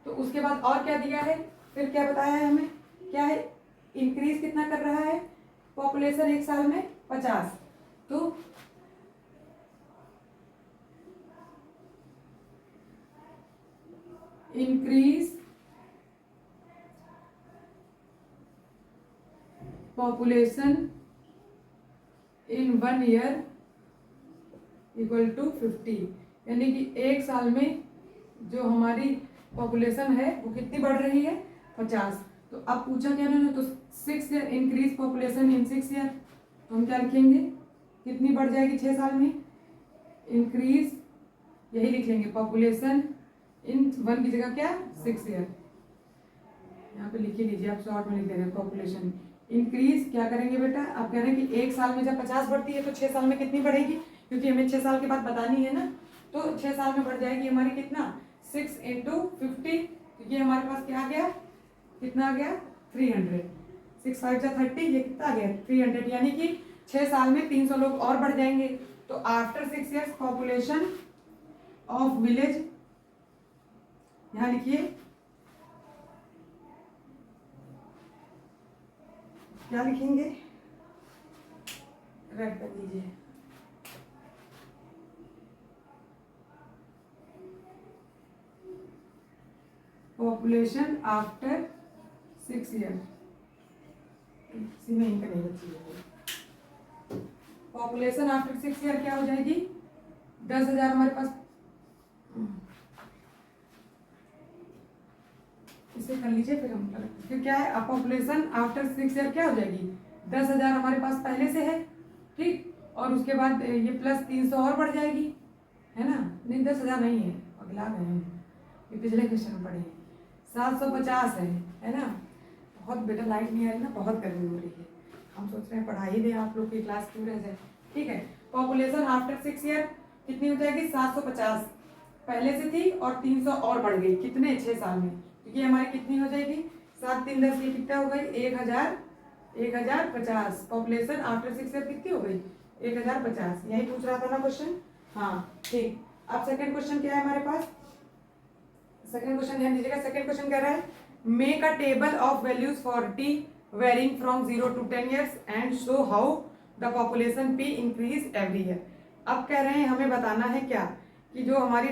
तो उसके बाद और क्या दिया है, फिर क्या बताया है हमें, क्या है इंक्रीज कितना कर रहा है पॉपुलेशन एक साल में 50, तो increase population in 1 year equal to 50, यानी कि एक साल में जो हमारी पॉपुलेशन है वो कितनी बढ़ रही है 50। तो अब पूछा क्या उन्होंने, तो 6 ईयर इंक्रीज पॉपुलेशन इन 6 ईयर, तो हम क्या लिखेंगे कितनी बढ़ जाएगी 6 साल में, इंक्रीज यही लिख लेंगे पॉपुलेशन इन 1 की जगह क्या 6 ईयर, यहाँ पे लिख ही लीजिए आप शॉर्ट में लिख दे रहे हैं पॉपुलेशन इंक्रीज क्या करेंगे बेटा, आप कह रहे हैं कि एक साल में जब 50 बढ़ती है तो 6 साल में कितनी बढ़ेगी, क्योंकि हमें 6 साल के बाद बतानी है ना, तो 6 साल में बढ़ जाएगी हमारी कितना 6 × 50, क्योंकि हमारे पास क्या आ गया कितना आ गया 300, 6 5 जा 30, ये कितना आ गया 300, यानी कि 6 साल में 300 लोग और बढ़ जाएंगे। तो after 6 years population of village, यहाँ लिखिए क्या लिखेंगे, राइट कर दीजिए, पॉपुलेशन आफ्टर 6 ईयर, इसी में इनका नहीं बची है, पॉपुलेशन आफ्टर 6 ईयर क्या हो जाएगी 10,000 हमारे पास, इसे कर लीजिए फिर क्या है, अब पॉपुलेशन आफ्टर 6 ईयर क्या हो जाएगी 10,000 हमारे पास पहले से है, ठीक, और उसके बाद ये प्लस 300 और बढ़ जाएगी, है ना, नहीं 10,000 नहीं है, अगला गए हैं, ये पिछले क्वेश्चन में पढ़े हैं, 750 है ना। बहुत बेटा लाइट नहीं आ रही ना, बहुत गर्मी हो रही है, हम सोच रहे हैं पढ़ाई दें आप लोग की क्लास क्यों रह जाए, ठीक है। पॉपुलेशन आफ्टर 6 ईयर कितनी हो जाएगी 750 पहले से थी और 300 और बढ़ गई, कितने 6 साल में, क्योंकि हमारी कितनी हो जाएगी 7 3 10, ये कितना हो गई 1050, पॉपुलेशन आफ्टर 6 ईयर कितनी हो गई 1050, यही पूछ रहा था ना क्वेश्चन, हाँ ठीक। अब सेकंड क्वेश्चन क्या है हमारे पास, सेकंड क्वेश्चन ध्यान दीजिएगा, सेकंड क्वेश्चन कह रहा है make a table of values for T varying from 0 to 10 years and show how the population P increase every year. अब कह रहे हैं हमें बताना है क्या कि जो हमारी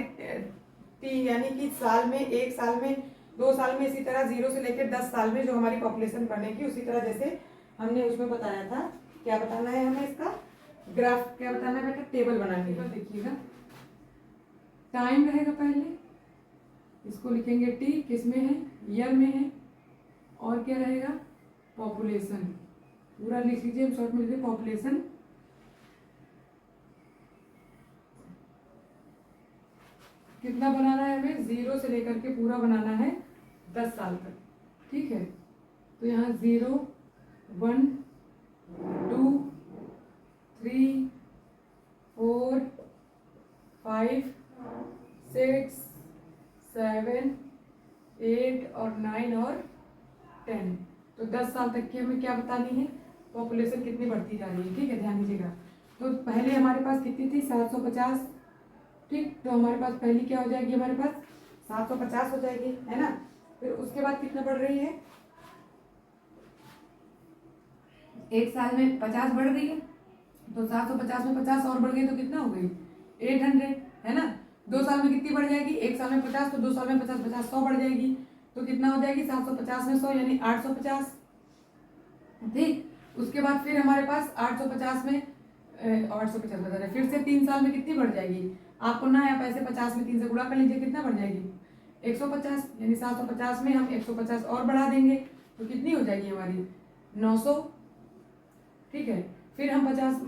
टी यानी कि साल में, एक साल में, 2 साल में, इसी तरह 0 से लेकर 10 साल में जो हमारी पॉपुलेशन बढ़ेगी, उसी तरह जैसे हमने उसमें बताया था, क्या बताना है हमें, इसका ग्राफ क्या बताना है बेटा, टेबल बनानी है। देखिएगा टाइम रहेगा पहले, इसको लिखेंगे टी, किस में है ईयर में है, और क्या रहेगा पॉपुलेशन, पूरा लिख लीजिए शॉर्ट में लिखिए पॉपुलेशन, कितना बनाना है हमें 0 से लेकर के पूरा बनाना है 10 साल तक, ठीक है। तो यहाँ 0 1 2 3 4 5 6 7 8 और 9 और 10, तो 10 साल तक की हमें क्या बतानी है पॉपुलेशन कितनी बढ़ती जा रही है, ठीक है, ध्यान दीजिएगा। तो पहले हमारे पास कितनी थी 750, ठीक, तो हमारे पास पहली क्या हो जाएगी, हमारे पास 750 हो जाएगी, है ना। फिर उसके बाद कितना बढ़ रही है, एक साल में 50 बढ़ रही है, तो 750 में 50 और बढ़ गई तो कितना हो गई 800, है ना। 2 साल में कितनी बढ़ जाएगी, एक साल में 50 तो 2 साल में 50 50 100 बढ़ जाएगी, तो कितना हो जाएगी 750 में 100 यानी 850, ठीक। उसके बाद फिर हमारे पास 850 में 850 बता रहे, फिर से 3 साल में कितनी बढ़ जाएगी, आपको ना आप ऐसे 50 में 3 से गुणा कर लीजिए, कितना बढ़ जाएगी 150, यानी 750 में हम 150 और बढ़ा देंगे तो कितनी हो जाएगी हमारी 900, ठीक है। फिर हम 50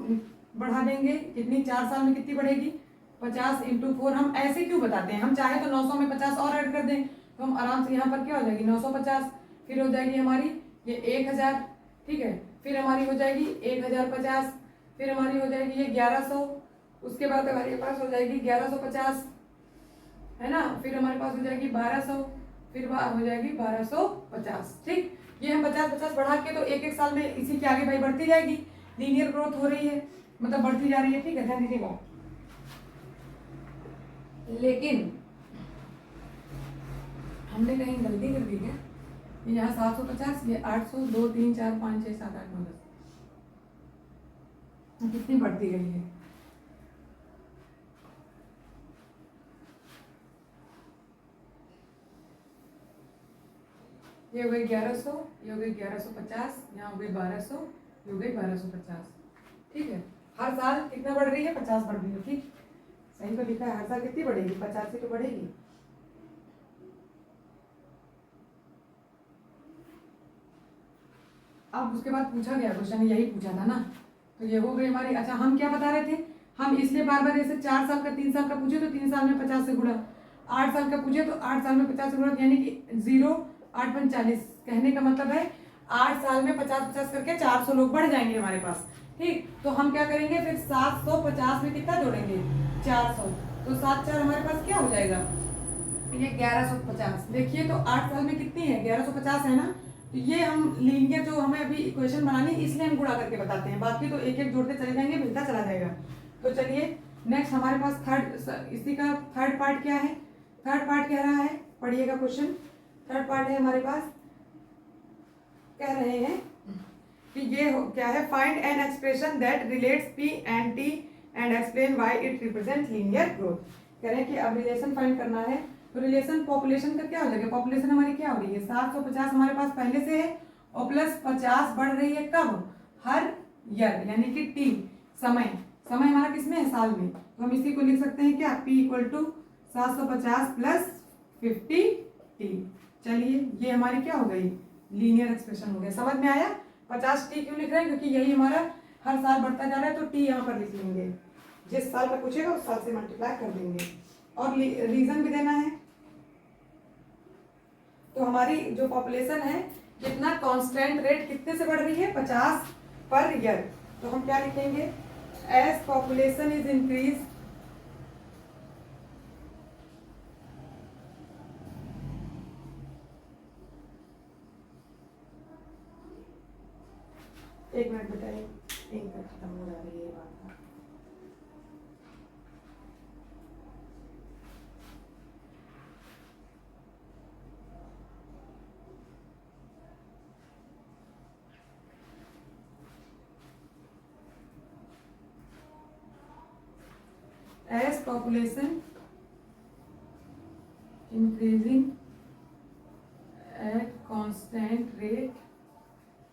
बढ़ा देंगे, कितनी 4 साल में कितनी बढ़ेगी 50 × 4, हम ऐसे क्यों बताते हैं, हम चाहे तो 900 में 50 और ऐड कर दें तो हम आराम से यहाँ पर क्या हो जाएगी 950, फिर हो जाएगी हमारी ये 1000, ठीक है, फिर हमारी हो जाएगी 1050, फिर हमारी हो जाएगी ये 1100, उसके बाद हमारे पास हो जाएगी 1150, है ना, फिर हमारे पास हो जाएगी 1200, फिर हो जाएगी 1250, ठीक। ये हम 50 बढ़ा के तो एक साल में इसी के आगे भाई बढ़ती जाएगी, लीनियर ग्रोथ हो रही है, मतलब बढ़ती जा रही है, ठीक है, ध्यान दीजिएगा। लेकिन हमने कहीं गलती कर दी है, यहाँ 750, ये 800, 2 3 4 5 6 7 8 9 10 कितनी बढ़ती गई है। ये हो गई 1100, ये हो गई 1150, यहाँ हो गई 1200, ये हो गई 1250। ठीक है, हर साल कितना बढ़ रही है? 50 बढ़ रही है। ठीक, सही तो लिखा है, हर साल कितनी बढ़ेगी? 50 से तो बढ़ेगी। अब उसके बाद पूछा गया क्वेश्चन, यही पूछा था ना, तो ये हो गई हमारी। अच्छा, हम क्या बता रहे थे? हम इसलिए बार बार ऐसे 4 साल का 3 साल का पूछे तो 3 साल में 50 से गुणा, 8 साल का पूछे तो 8 साल में 50 से गुणा, यानी कि 0 8 5 40। कहने का मतलब है 8 साल में 50 करके 400 लोग बढ़ जाएंगे हमारे पास। ठीक, तो हम क्या करेंगे फिर? 750 में कितना जोड़ेंगे? 400। तो 7 4 हमारे पास क्या हो जाएगा? ये 1150। देखिए तो 8 साल में कितनी है? 1150 है ना। तो ये हम लीनियर जो हमें अभी इक्वेशन बनानी है इसलिए हम गुणा करके बताते हैं, बाकी तो एक एक जोड़ते चले जाएंगे, मिलता चला जाएगा। तो चलिए नेक्स्ट हमारे पास इसी का थर्ड पार्ट क्या है? थर्ड पार्ट कह रहा है, पढ़िएगा क्वेश्चन। थर्ड पार्ट है हमारे पास, कह रहे हैं कि ये क्या है? Find an expression that relates P and T and explain why it represent linear growth. कह रहे हैं कि अब रिलेशन फाइंड करना है। तो रिलेशन पॉपुलेशन का क्या हो जाएगा? पॉपुलेशन हमारी क्या हो रही है? 750 हमारे पास पहले से है, और प्लस 50 बढ़ रही है कब? हर ईयर, यानी कि टी समय। समय हमारा किसमें है? साल में। तो हम इसी को लिख सकते हैं क्या? P equal to 750 plus 50 T. चलिए ये हमारी क्या हो गई? लीनियर एक्सप्रेशन हो गया। समझ में आया? 50 टी क्यों लिख रहे हैं? क्योंकि यही हमारा हर साल बढ़ता जा रहा है, तो टी यहाँ पर लिख लेंगे। जिस साल का पूछेगा उस साल से मल्टीप्लाई कर देंगे, और रीजन भी देना है। तो हमारी जो पॉपुलेशन है कितना कांस्टेंट रेट कितने से बढ़ रही है? 50 पर ईयर। तो हम क्या लिखेंगे? एज पॉपुलेशन इज इंक्रीज, एक मिनट बेटा, एक खत्म हो रहा है ये बात। As population increasing at constant rate,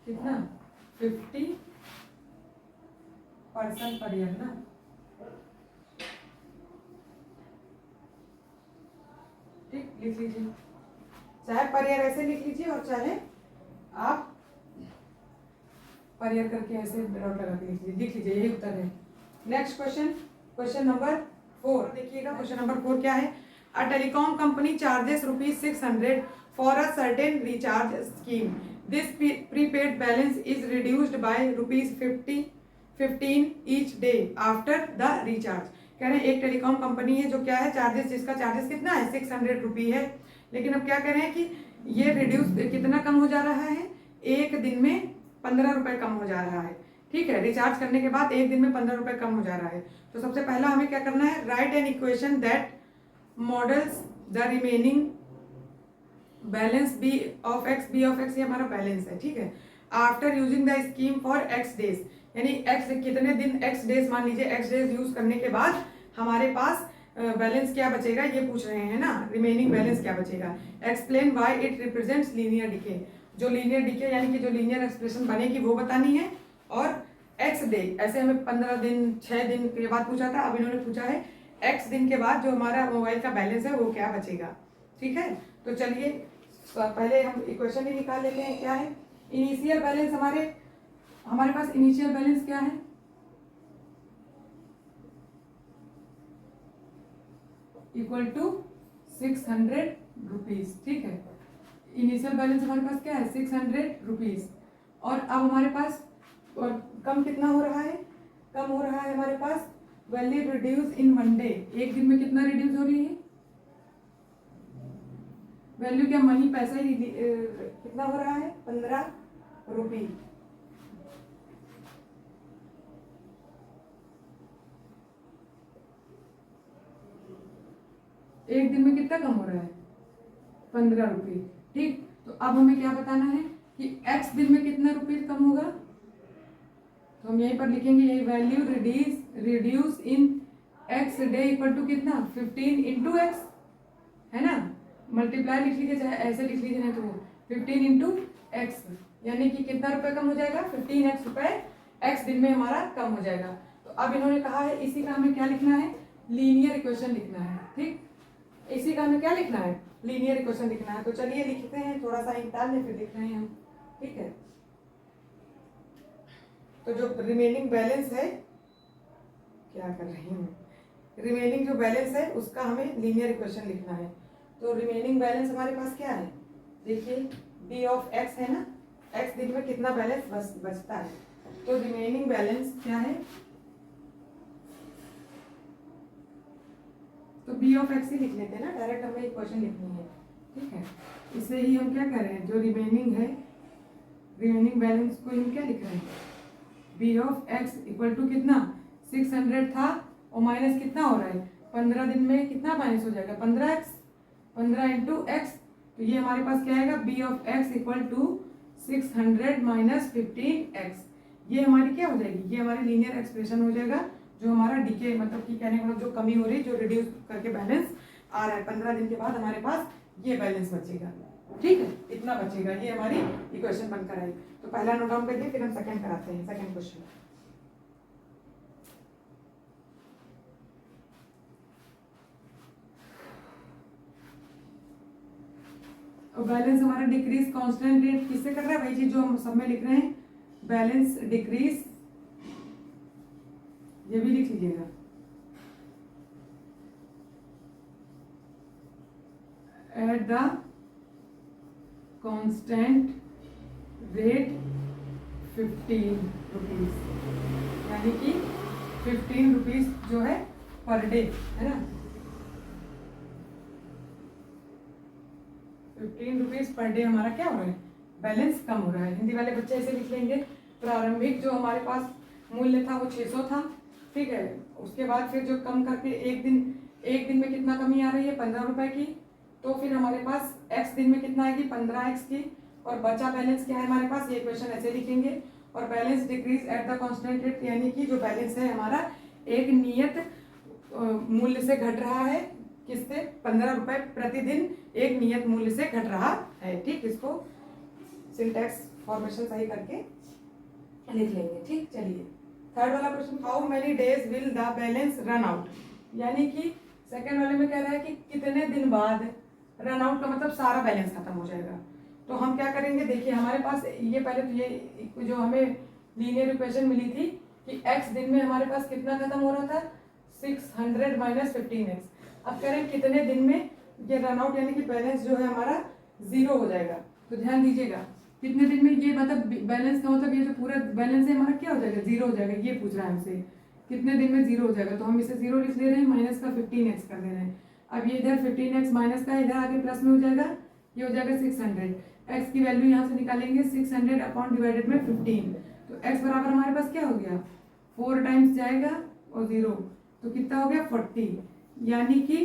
कितना? 50% पर ईयर ना। ठीक, लिख लीजिए, चाहे पर ईयर ऐसे लिख लीजिए और चाहे आप पर ईयर करके ऐसे डॉट लगा के लिख लीजिए, यही उत्तर है। नेक्स्ट क्वेश्चन, क्वेश्चन नंबर 4 देखिएगा। क्वेश्चन नंबर 4 क्या है? A telecom company charges ₹600 for a certain recharge scheme. This prepaid balance is reduced by ₹15 each day after the recharge. कह रहे हैं एक टेलीकॉम कंपनी है जो क्या है? चार्जेस, जिसका चार्जेस कितना है? ₹600 है। लेकिन अब क्या कह रहे हैं कि ये रिड्यूस कितना कम हो जा रहा है? एक दिन में 15 रुपए कम हो जा रहा है। ठीक है, रिचार्ज करने के बाद एक दिन में 15 रुपए कम हो जा रहा है। तो सबसे पहला हमें क्या करना है? Write an equation that models the remaining balance B of X. B of X ये हमारा बैलेंस है। ठीक है, after using the scheme for X days, यानी एक्स कितने दिन, एक्स डेज मान लीजिए, एक्स डेज यूज करने के बाद हमारे पास बैलेंस क्या बचेगा ये पूछ रहे हैं ना, रिमेनिंग बैलेंस क्या बचेगा। Explain why it represents linear decay, जो लीनियर डिके यानी कि जो लीनियर एक्सप्रेशन बनेगी वो बतानी है। और एक्स डे, ऐसे हमें 15 दिन 6 दिन के बाद पूछा था, अब इन्होंने पूछा है एक्स दिन के बाद जो हमारा मोबाइल का बैलेंस है वो क्या बचेगा। ठीक है, तो चलिए पहले हम इक्वेशन ही निकाल लेते हैं। क्या है? इनिशियल बैलेंस हमारे पास इनिशियल बैलेंस क्या है? Equal to 600 rupees. ठीक है, इनिशियल बैलेंस हमारे पास क्या है? 600 रुपीज। और अब हमारे पास और कम कितना हो रहा है? कम हो रहा है हमारे पास वैल्यू रिड्यूस इन 1 डे। एक दिन में कितना रिड्यूस हो रही है वैल्यू? क्या मनी, पैसा ही कितना हो रहा है? 15 रुपये। एक दिन में कितना कम हो रहा है? 15 रुपये। ठीक, तो अब हमें क्या बताना है कि x दिन में कितना रुपीज कम होगा, तो हम यहीं पर लिखेंगे यही value reduce in x day equal to कितना 15 इंटू एक्स, है ना, मल्टीप्लाई लिख लीजिए चाहे ऐसे लिख लीजिए, नहीं तो वो 15 इंटू एक्स, यानी कि कितना रुपए कम हो जाएगा 15x रुपए x दिन में हमारा कम हो जाएगा। तो अब इन्होंने कहा है इसी का हमें क्या लिखना है, लीनियर इक्वेशन लिखना है। ठीक, इसी का हमें क्या लिखना है, लीनियर इक्वेशन लिखना है। तो चलिए लिखते हैं, थोड़ा सा निकाल लें फिर लिख रहे हैं हम। ठीक है, तो जो रिमेनिंग बैलेंस है, क्या कर रही हूँ, रिमेनिंग जो बैलेंस है उसका हमें लीनियर इक्वेशन लिखना है। तो रिमेनिंग बैलेंस हमारे पास क्या है, देखिए बी ऑफ एक्स है ना, एक्स दिन में कितना बैलेंस बचता है, तो रिमेनिंग बैलेंस क्या है, तो बी ऑफ एक्स ही लिख लेते हैं ना, डायरेक्ट हमें इक्वेशन लिखनी है। ठीक है, इसे ही हम क्या कर रहे हैं, जो रिमेनिंग है, रिमेनिंग बैलेंस को हम क्या लिख रहे हैं, B of X equal to कितना 600 था और माइनस कितना हो रहा है 15 दिन में कितना माइनस हो जाएगा 15x, 15 इंटू एक्स, तो ये हमारे पास क्या आएगा B of X equal to 600 minus 15x, ये हमारी क्या हो जाएगी, ये हमारी लीनियर एक्सप्रेशन हो जाएगा, जो हमारा डीके मतलब कि कहने का मतलब जो कमी हो रही है, जो रिड्यूस करके बैलेंस आ रहा है 15 दिन के बाद हमारे पास ये बैलेंस बचेगा। ठीक है, इतना बचेगा, ये हमारी इक्वेशन बनकर आई। तो पहला नोट डाउन करिए, फिर हम सेकंड कराते हैं, सेकंड क्वेश्चन। और बैलेंस हमारा डिक्रीज कांस्टेंट रेट किससे कर रहा है, वही चीज जो हम सब में लिख रहे हैं, बैलेंस डिक्रीज, ये भी लिख लीजिएगा, at the constant rate 15 rupees, यानी कि 15 रुपीज जो है पर डे, है ना, 15 रुपीज पर डे हमारा क्या हो रहा है, बैलेंस कम हो रहा है। हिंदी वाले बच्चे ऐसे लिख लेंगे, प्रारंभिक जो हमारे पास मूल्य था वो 600 था, ठीक है, उसके बाद फिर जो कम करके एक दिन में कितना कमी आ रही है 15 रुपए की, तो फिर हमारे पास x दिन में कितना आएगी 15x की, और बचा बैलेंस क्या है हमारे पास, ये क्वेश्चन ऐसे लिखेंगे, और balance decrease at the constant rate, यानी कि जो बैलेंस है हमारा एक नियत मूल्य से घट रहा है, किससे 15 रुपए प्रतिदिन एक नियत मूल्य से घट रहा है। ठीक, इसको सिंटैक्स फॉर्मेशन सही करके लिख लेंगे। ठीक, चलिए थर्ड वाला question, how many days will the balance run out, यानी कि सेकंड वाले में कह रहा है कि कितने दिन बाद, रन आउट का मतलब सारा बैलेंस खत्म हो जाएगा। तो हम क्या करेंगे, देखिए हमारे पास ये पहले तो ये जो हमें लीनियर इक्वेशन मिली थी कि x दिन में हमारे पास कितना खत्म हो रहा था 600 माइनस 15x, अब कह रहे हैं कितने दिन में ये रन आउट यानी कि बैलेंस जो है हमारा जीरो हो जाएगा। तो ध्यान दीजिएगा कितने दिन में, ये मतलब बैलेंस का मतलब ये जो पूरा बैलेंस है हमारा क्या हो जाएगा, जीरो हो जाएगा, ये पूछ रहा है हमसे कितने दिन में जीरो हो जाएगा, तो हम इसे जीरो लिख ले रहे हैं, माइनस का 15x कर दे रहे हैं। अब ये इधर 15x माइनस का इधर आगे प्लस में हो जाएगा, ये हो जाएगा 600, x की वैल्यू यहाँ से निकालेंगे 600 अपॉन डिवाइडेड में 15, तो x बराबर हमारे पास क्या हो गया 4 टाइम्स जाएगा और 0, तो कितना हो गया 40, यानी कि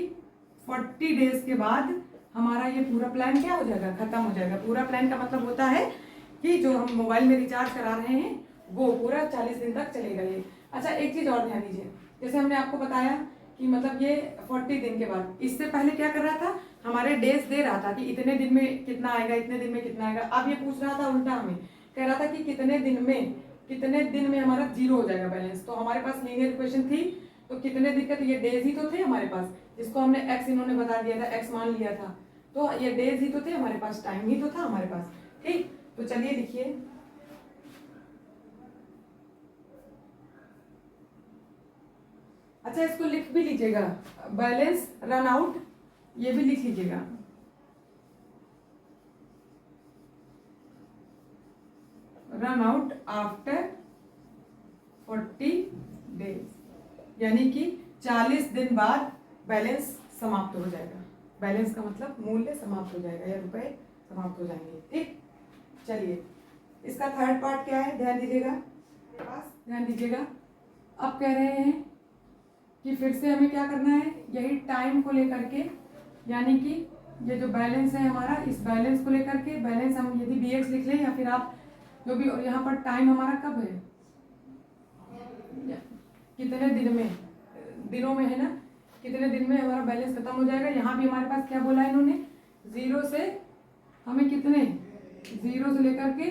40 डेज के बाद हमारा ये पूरा प्लान क्या हो जाएगा, खत्म हो जाएगा। पूरा प्लान का मतलब होता है कि जो हम मोबाइल में रिचार्ज करा रहे हैं वो पूरा 40 दिन तक चलेगा ये। अच्छा, एक चीज और ध्यान दीजिए, जैसे हमने आपको बताया कि मतलब ये 40 दिन के बाद, इससे पहले क्या कर रहा था, हमारे डेज दे रहा था कि इतने दिन में कितना आएगा, इतने दिन में कितना आएगा। अब ये पूछ रहा था उल्टा, हमें कह रहा था कि कितने दिन में हमारा जीरो हो जाएगा बैलेंस। तो हमारे पास लीनियर इक्वेशन थी, तो कितने दिन के, ये डेज ही तो थे हमारे पास, जिसको हमने एक्स इन्होंने बता दिया था, एक्स मान लिया था, तो ये डेज ही तो थे हमारे पास, टाइम ही तो था हमारे पास। ठीक, तो चलिए लिखिए, अच्छा इसको लिख भी लीजिएगा, बैलेंस रन आउट ये भी लिख लीजिएगा, रन आउट आफ्टर 40 डेज, यानी कि 40 दिन बाद बैलेंस समाप्त हो जाएगा। बैलेंस का मतलब मूल्य समाप्त हो जाएगा या रुपए समाप्त हो जाएंगे। ठीक, चलिए इसका थर्ड पार्ट क्या है, ध्यान दीजिएगा, ध्यान दीजिएगा। अब कह रहे हैं कि फिर से हमें क्या करना है, यही टाइम को लेकर के, यानी कि ये जो बैलेंस है हमारा, इस बैलेंस को लेकर के बैलेंस हम यदि bx लिख लें या फिर आप जो भी, और यहाँ पर टाइम हमारा कब है, कितने दिन में, दिनों में है ना, कितने दिन में हमारा बैलेंस खत्म हो जाएगा। यहाँ भी हमारे पास क्या बोला है इन्होंने, 0 से हमें कितने, 0 से लेकर के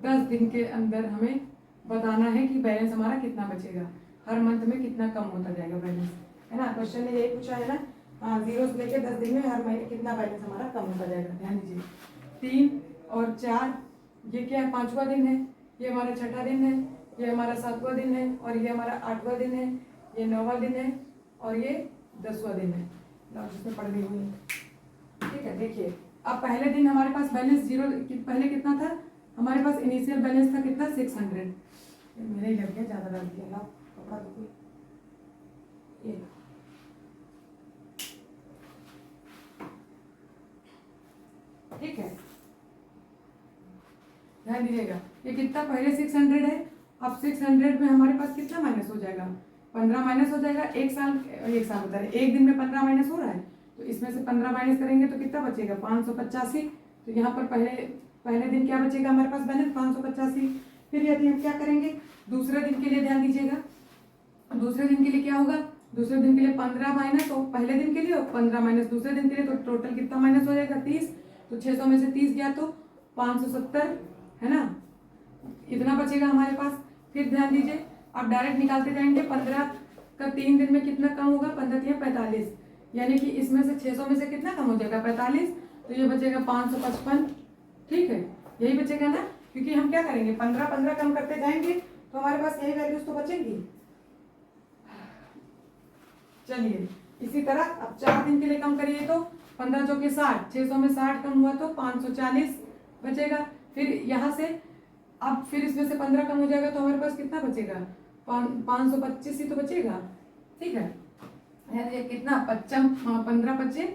10 दिन के अंदर हमें बताना है कि बैलेंस हमारा कितना बचेगा, हर मंथ में कितना कम होता जाएगा बैलेंस, है ना। क्वेश्चन ने यही पूछा है ना। हाँ, 0 से लेकर 10 दिन में हर महीने कितना बैलेंस हमारा कम होता जाएगा। ध्यान दीजिए, 3 और 4 ये क्या है, 5वां दिन है, ये हमारा 6ठा दिन है, ये हमारा 7वां दिन है, और ये हमारा 8वां दिन है, ये 9वां दिन है, और ये 10वां दिन है, जिसमें पढ़ ली हुई है। ठीक है, देखिए अब पहले दिन हमारे पास बैलेंस 0, पहले कितना था हमारे पास, इनिशियल बैलेंस था कितना, 600। मेरे ही लग गया, ज़्यादा डाल दिया ना कपड़ा, ये ठीक है, ध्यान दीजिएगा। ये कितना, पहले 600 है, अब 600 में हमारे पास कितना माइनस हो जाएगा, 15 माइनस हो जाएगा। एक साल बता रहे, एक दिन में 15 माइनस हो रहा है, तो इसमें से 15 माइनस करेंगे तो कितना बचेगा, 585। तो यहाँ पर पहले दिन क्या बचेगा हमारे पास बैलेंस, 585। फिर यदि हम क्या करेंगे दूसरे दिन के लिए, ध्यान दीजिएगा, दूसरे दिन के लिए क्या होगा, दूसरे दिन के लिए 15 माइनस, और पहले दिन के लिए 15 माइनस दूसरे दिन के लिए, तो टोटल कितना माइनस हो जाएगा, 30। तो 600 में से 30 गया तो 570, है ना, इतना बचेगा हमारे पास। फिर ध्यान दीजिए, आप डायरेक्ट निकालते जाएंगे, 15 का 3 दिन में कितना कम होगा, 15 45, यानी कि इसमें से 600 में से कितना कम हो जाएगा, 45, तो ये बचेगा 555। ठीक है, यही बचेगा ना, क्योंकि हम क्या करेंगे, 15 कम करते जाएंगे तो हमारे पास यही वैल्यूज तो बचेंगी। चलिए इसी तरह अब 4 दिन के लिए कम करिए, तो 15 चौके 60, 600 में 60 कम हुआ तो 540 बचेगा। फिर यहाँ से अब फिर इसमें से 15 कम हो जाएगा तो हमारे पास कितना बचेगा, 525 ही तो बचेगा। ठीक है, यानी कितना, 15 25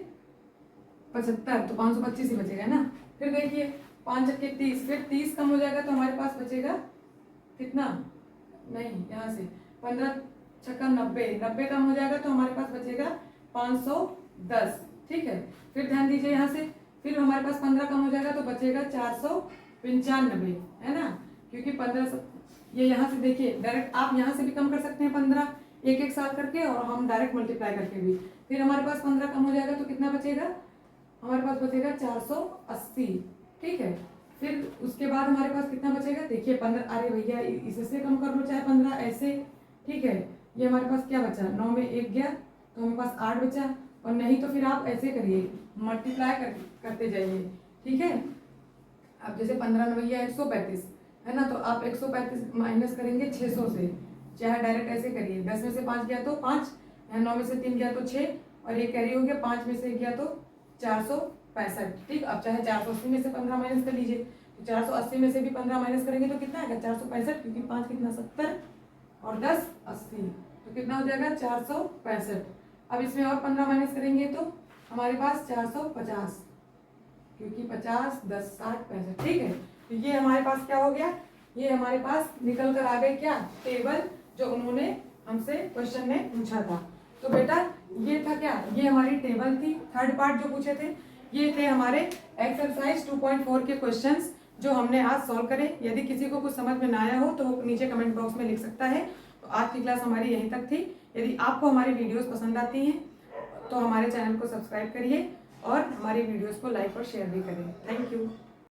75, तो 525 ही बचेगा ना। फिर देखिए 5 के 30, फिर 30 कम हो जाएगा तो हमारे पास बचेगा कितना, नहीं यहाँ से 15 छक्का 90 कम हो जाएगा तो हमारे पास बचेगा 510। ठीक है, फिर ध्यान दीजिए यहाँ से, फिर हमारे पास 15 कम हो जाएगा तो बचेगा 495, है ना, क्योंकि 15 ये यहाँ से देखिए डायरेक्ट आप यहाँ से भी कम कर सकते हैं 15 एक साल करके, और हम डायरेक्ट मल्टीप्लाई करके भी। फिर हमारे पास 15 कम हो जाएगा तो कितना बचेगा, हमारे पास बचेगा 480। ठीक है, फिर उसके बाद हमारे पास कितना बचेगा, देखिए 15, अरे भैया इससे कम कर लो चाहे 15 ऐसे। ठीक है, ये हमारे पास क्या बचा, 9 में 1 गया तो हमारे पास 8 बचा, और नहीं तो फिर आप ऐसे करिए, मल्टीप्लाई करते जाइए। ठीक है, अब जैसे 15 नवैया 135 है ना, तो आप 135 माइनस करेंगे 600 से, चाहे डायरेक्ट ऐसे करिए, 10 में से 5 गया तो 5, 9 में से 3 गया तो 6, और ये कैरी हो गया, 5 में से गया तो 465। ठीक, अब चाहे 480 में से 15 माइनस कर लीजिए, तो 480 में से भी 15 माइनस करेंगे तो कितना आएगा, 465, क्योंकि 5 कितना 70 और 10 80, तो कितना हो जाएगा 465। अब इसमें और 15 माइनस करेंगे तो हमारे पास 450, क्योंकि 50 10 60 65। ठीक है, तो ये हमारे पास क्या हो गया, ये हमारे पास निकल कर आ गए क्या, टेबल जो उन्होंने हमसे क्वेश्चन में पूछा था। तो बेटा ये था क्या, ये हमारी टेबल थी, थर्ड पार्ट जो पूछे थे, ये थे हमारे एक्सरसाइज 2.4 के क्वेश्चंस जो हमने आज सॉल्व करे। यदि किसी को कुछ समझ में ना आया हो तो वो नीचे कमेंट बॉक्स में लिख सकता है। तो आज की क्लास हमारी यहीं तक थी। यदि आपको हमारी वीडियोस पसंद आती हैं तो हमारे चैनल को सब्सक्राइब करिए और हमारी वीडियोस को लाइक और शेयर भी करें। Thank you.